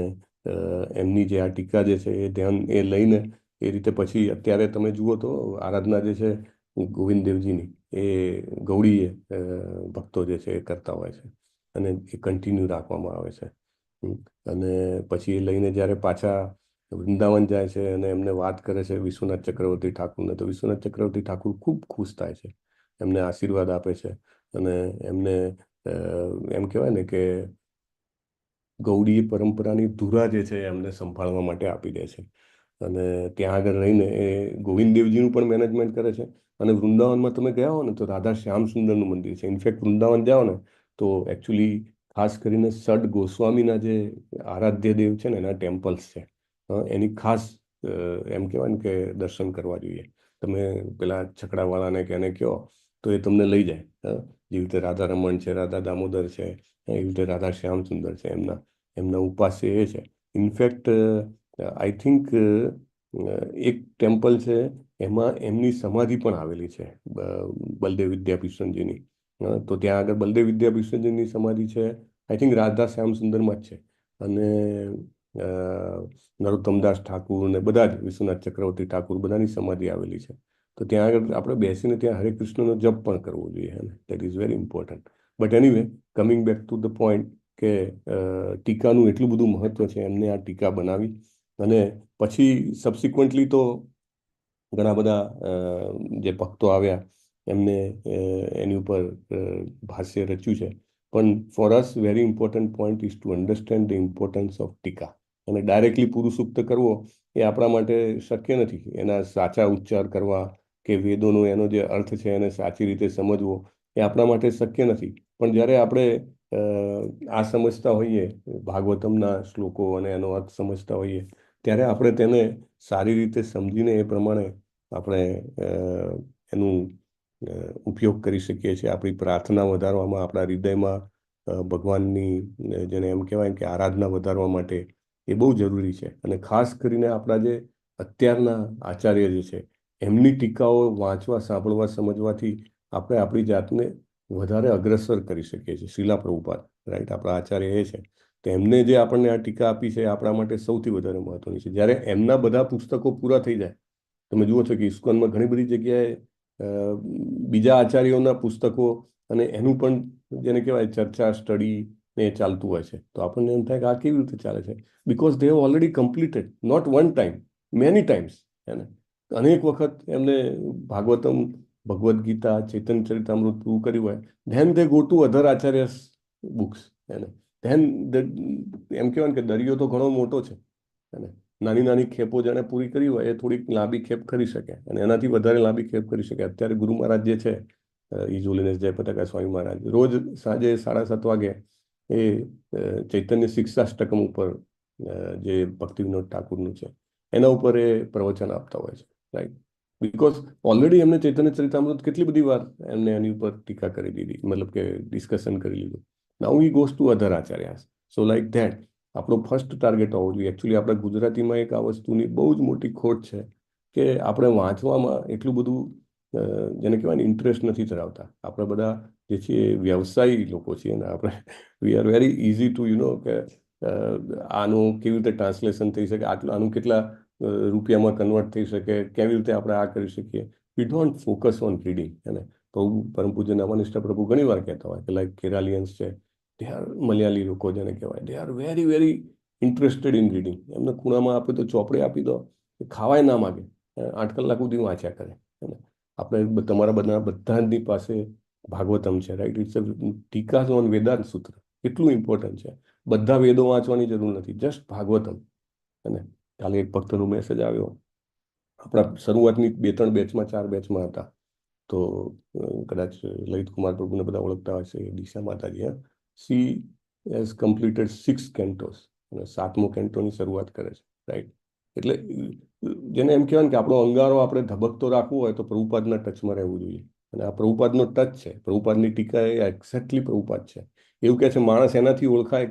એમની જે આ ટીકા જે છે એ ધ્યાન એ લઈને એ રીતે પછી અત્યારે તમે જુઓ તો આરાધના જે છે ગોવિંદ દેવજીની એ ગૌડીએ ભક્તો જે છે એ કરતા હોય છે અને એ કન્ટિન્યુ રાખવામાં આવે છે. અને પછી એ લઈને જ્યારે પાછા વૃંદાવન જાય છે અને એમને વાત કરે છે વિશ્વનાથ ચક્રવર્તી ઠાકુરને, તો વિશ્વનાથ ચક્રવર્તી ઠાકુર ખૂબ ખુશ થાય છે, એમને આશીર્વાદ આપે છે અને એમને એમ કહેવાય ને કે ગૌડી પરંપરાની ધુરા જે છે એમને સંભાળવા માટે આપી દે છે. અને ત્યાં આગળ રહીને એ ગોવિંદ દેવજીનું પણ મેનેજમેન્ટ કરે છે. અને વૃંદાવનમાં તમે ગયા હો ને તો રાધા શ્યામ સુંદરનું મંદિર છે. ઇનફેક્ટ વૃંદાવન જાઓ ને તો એકચ્યુઅલી ખાસ કરીને સડ ગોસ્વામીના જે આરાધ્ય દેવ છે ને એના ટેમ્પલ્સ છે, એની ખાસ એમ કહેવાય ને કે દર્શન કરવા જોઈએ. તમે પેલા છકડાવાળાને કે એને કહો તો એ તમને લઈ જાય. જેવી રીતે રાધા રમણ છે, રાધા દામોદર છે, એવી રીતે રાધા શ્યામ સુંદર છે, એમના ઉપાસ્ય એ છે. ઇનફેક્ટ આઈ થિંક એક ટેમ્પલ છે એમાં એમની સમાધિ પણ આવેલી છે, બલદેવ વિદ્યાભૂષણજીની. તો ત્યાં આગળ બલદેવ વિદ્યાભૂષણજીની સમાધિ છે, આઈ થિંક રાધા શ્યામ સુંદરમાં જ છે. અને નરોત્તમદાસ ઠાકુર ને બધા જ વિશ્વનાથ ચક્રવર્તી ઠાકુર બધાની સમાધિ આવેલી છે. તો ત્યાં આગળ આપણે બેસીને ત્યાં હરે કૃષ્ણનો જપ પણ કરવો જોઈએ. That is very important. But anyway, coming back to the point કે ટીકાનું એટલું બધું મહત્વ છે. એમને આ ટીકા બનાવી અને પછી સબસિક્વન્ટલી તો ઘણા બધા જે ભક્તો આવ્યા એમને એની ઉપર ભાષ્ય રચ્યું છે. પણ for us very important point is to understand the importance of ટીકા. અને ડાયરેક્ટલી પુરુષ સૂક્ત કરવો એ આપણા માટે શક્ય નથી. એના સાચા ઉચ્ચાર કરવા કે વેદોનો એનો જે અર્થ છે એને સાચી રીતે સમજવો એ આપણા માટે શક્ય નથી. પણ જ્યારે આપણે આ સમજતા હોઈએ, ભાગવતમના શ્લોકો અને એનો અર્થ સમજતા હોઈએ, ત્યારે આપણે તેને સારી રીતે સમજીને એ પ્રમાણે આપણે એનું ઉપયોગ કરી શકીએ છીએ. આપણી પ્રાર્થના વધારવામાં, આપણા હૃદયમાં ભગવાનની જેને એમ કહેવાય કે આરાધના વધારવા માટે એ બહુ જરૂરી છે. અને ખાસ કરીને આપણા જે અત્યારના આચાર્ય જે છે એમની ટીકાઓ વાંચવા, સાંભળવા, સમજવાથી આપણે આપણી જાતને વધારે અગ્રસર કરી શકીએ છીએ. શીલા પ્રભુપાદ, રાઈટ, આપણા આચાર્ય એ છે. તો એમને જે આપણને આ ટીકા આપી છે એ આપણા માટે સૌથી વધારે મહત્વની છે. જ્યારે એમના બધા પુસ્તકો પૂરા થઈ જાય, તમે જુઓ છો કે ઇસ્કોનમાં ઘણી બધી જગ્યાએ બીજા આચાર્યોના પુસ્તકો અને એનું પણ જેને કહેવાય ચર્ચા, સ્ટડી ને એ ચાલતું હોય છે. તો આપણને એમ થાય કે આ કેવી રીતે ચાલે છે? Because they have already completed, not one time, many times. અનેક વખત એમને ભાગવતમ, ભગવદ્ ગીતા, ચૈતન્ય ચરિતામૃત પૂરું કર્યું હોય, then they go to other acharyas books. Then એમ કહેવાય કે દરિયો તો ઘણો મોટો છે. નાની નાની ખેપો જેને પૂરી કરી હોય એ થોડીક લાંબી ખેપ કરી શકે અને એનાથી વધારે લાંબી ખેપ કરી શકે. અત્યારે ગુરુ મહારાજ જે છે, ઈજોલીનેસ જય પતાકા સ્વામી મહારાજ, રોજ સાંજે 7:30 વાગે એ ચૈતન્ય શિક્ષાષ્ટકમ ઉપર જે ભક્તિ વિનોદ ઠાકુરનું છે, એના ઉપર એ પ્રવચન આપતા હોય છે, રાઈટ. બિકોઝ ઓલરેડી એમને ચૈતન્ય ચરિતામૃત કેટલી બધી વાર એમને એની ઉપર ટીકા કરી દીધી, મતલબ કે ડિસ્કશન કરી લીધું. Now he goes to other acharyas. So like that આપણો ફર્સ્ટ ટાર્ગેટ હોવો જોઈએ. એકચ્યુઅલી આપણા ગુજરાતીમાં એક આ વસ્તુની બહુ જ મોટી ખોટ છે કે આપણે વાંચવામાં એટલું બધું જેને કહેવાય ને ઇન્ટરેસ્ટ નથી ધરાવતા. આપણે બધા જે છીએ વ્યવસાયી લોકો છીએ ને આપણે we are very easy to કે આનું કેવી રીતે ટ્રાન્સલેશન થઈ શકે, આનું કેટલા રૂપિયામાં કન્વર્ટ થઈ શકે, કેવી રીતે આપણે આ કરી શકીએ. We don't focus on reading. અને પ્રભુ પરમ પૂજ્ય નવાનિષ્ઠ પ્રભુ ઘણી વાર કહેતા હોય કે લાઈક કેરાલિયન્સ છે, દે આર મલયાલી લોકો જેને કહેવાય, they are very very interested in reading. એમને ખૂણામાં આપે તો ચોપડી આપી દો, ખાવાય ના માગે, 8 કલાક સુધી વાંચ્યા કરે. આપણે તમારા બધાની પાસે ભાગવતમ છે, રાઈટ. ઇટ્સ અ ટીકા ઓન વેદાંત સૂત્ર. એટલું ઇમ્પોર્ટન્ટ છે. બધા વેદો વાંચવાની જરૂર નથી, જસ્ટ ભાગવતમ. અને કાલે એક ભક્તનો મેસેજ આવ્યો, આપણા શરૂઆતની 2-3 બેચમાં 4 બેચમાં હતા, તો કદાચ લલિત કુમાર પ્રભુને બધા ઓળખતા હશે, દિશા માતાજી. સી હેઝ કમ્પ્લીટેડ 6 કેન્ટોસ અને 7મો કેન્ટોની શરૂઆત કરે છે, રાઈટ. એટલે જેને એમ કહેવાય ને કે આપણો અંગારો આપણે ધબકતો રાખવો હોય તો પ્રભુપાદના ટચમાં રહેવું જોઈએ. અને આ પ્રભુપાદનો ટચ છે. પ્રભુપાદની ટીકા એ એક્ઝેક્ટલી પ્રભુપાદ છે. એવું કહે છે માણસ એનાથી ઓળખાય,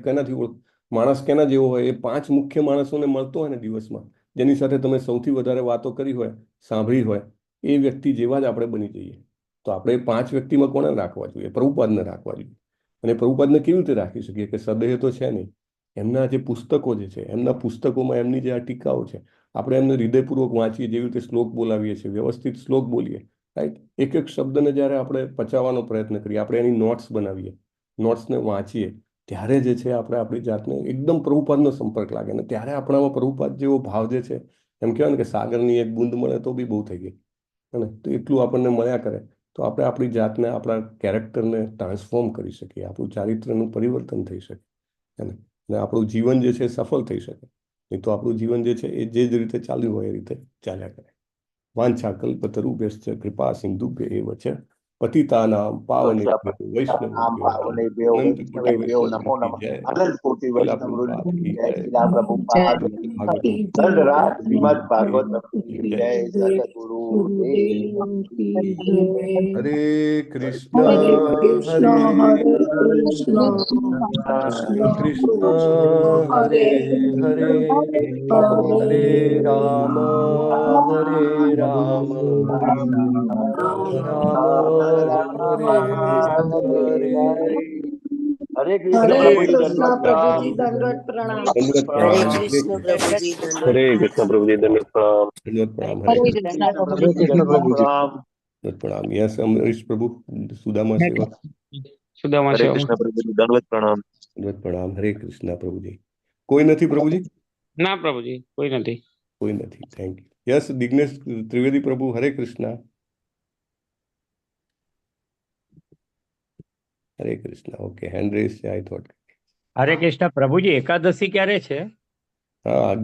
માણસ કેના જેવો હોય, એ 5 મુખ્ય માણસોને મળતો હોય ને દિવસમાં, જેની સાથે તમે સૌથી વધારે વાતો કરી હોય, સાંભળી હોય, એ વ્યક્તિ જેવા જ આપણે બની જઈએ. તો આપણે 5 વ્યક્તિમાં કોને રાખવા જોઈએ? પ્રભુપાદને રાખવા જોઈએ. અને પ્રભુપાદને કેવી રીતે રાખી શકીએ? કે સદેહ તો છે નહીં, એમના જે પુસ્તકો જે છે, એમના પુસ્તકોમાં એમની જે આ ટીકાઓ છે, આપણે એમને હૃદયપૂર્વક વાંચીએ, જેવી રીતે શ્લોક બોલાવીએ છીએ, વ્યવસ્થિત શ્લોક બોલીએ, રાઈટ. એક એક શબ્દને જ્યારે આપણે પચાવવાનો પ્રયત્ન કરીએ, આપણે એની નોટ્સ બનાવીએ, નોટ્સને વાંચીએ, ત્યારે જે છે આપણે આપણી જાતને એકદમ પ્રભુપાદનો સંપર્ક લાગે. અને ત્યારે આપણામાં પ્રભુપાદ જેવો ભાવ જે છે, એમ કહેવાય ને કે સાગરની એક બૂંદ મળે તો બી બહુ થઈ ગઈ. અને તો એટલું આપણને મળ્યા કરે તો આપણે આપણી જાતને, આપણા કેરેક્ટરને ટ્રાન્સફોર્મ કરી શકીએ, આપણું ચારિત્રનું પરિવર્તન થઈ શકે, અને આપણું જીવન જે છે સફળ થઈ શકે. નહીં તો આપણું જીવન જે છે એ જે જ રીતે ચાલ્યું હોય એ રીતે ચાલ્યા કરે. વાંછા કલ્પતરુભ્યશ્ચ કૃપા સિંધુભ્ય એવ ચ પતિતાનાં પાવનેભ્યો વૈષ્ણવેભ્યો અનંત કોટિ વૈષ્ણવ કી જય. અનંત કોટી શિલા વૈષ્ણવ પ્રભુપાદ કી જય. જય. શિલા પ્રભુપાદ કી દંડરાજ શ્રીમદ ભાગવત કી જય. સદગુરુ દેવ કી જય. હરે કૃષ્ણ હરે હરે કૃષ્ણ કૃષ્ણ હરે હરે હરે રામ હરે રામ રામ રામ હરે હરે. હરે કૃષ્ણ હરે પ્રભુજી, કૃષ્ણ દંડવત પ્રણામ. પ્રભુજી, દંડવત પ્રણામ. દંડવત હરે પ્રણામ. કૃષ્ણ પ્રભુજી દંડવત હરે કૃષ્ણ પ્રભુજી દંડવત પ્રણામ. દંડવત પ્રણામ. હરે હરે હરે કૃષ્ણ કૃષ્ણ હરે પ્રભુજી. કૃષ્ણ પ્રભુજી. દંડવત પ્રણામ. યસ અમરીશ પ્રભુ, સુદામા સેવક. સુદામા હરે સેવા. કૃષ્ણ પ્રભુજી દંડવત પ્રણામ. દંડવત પ્રણામ. હરે કૃષ્ણ પ્રભુજી. કોઈ નથી પ્રભુજી? ના પ્રભુજી, કોઈ નથી. કોઈ નથી. Thank you. યસ દિગ્નેશ ત્રિવેદી પ્રભુ, હરે કૃષ્ણ. હરે કૃષ્ણ. ઓકે, હેન્ડ રેઝ છે આઈ થોટ. હરે કૃષ્ણ પ્રભુજી, એકાદશી ક્યારે છે? હા, 11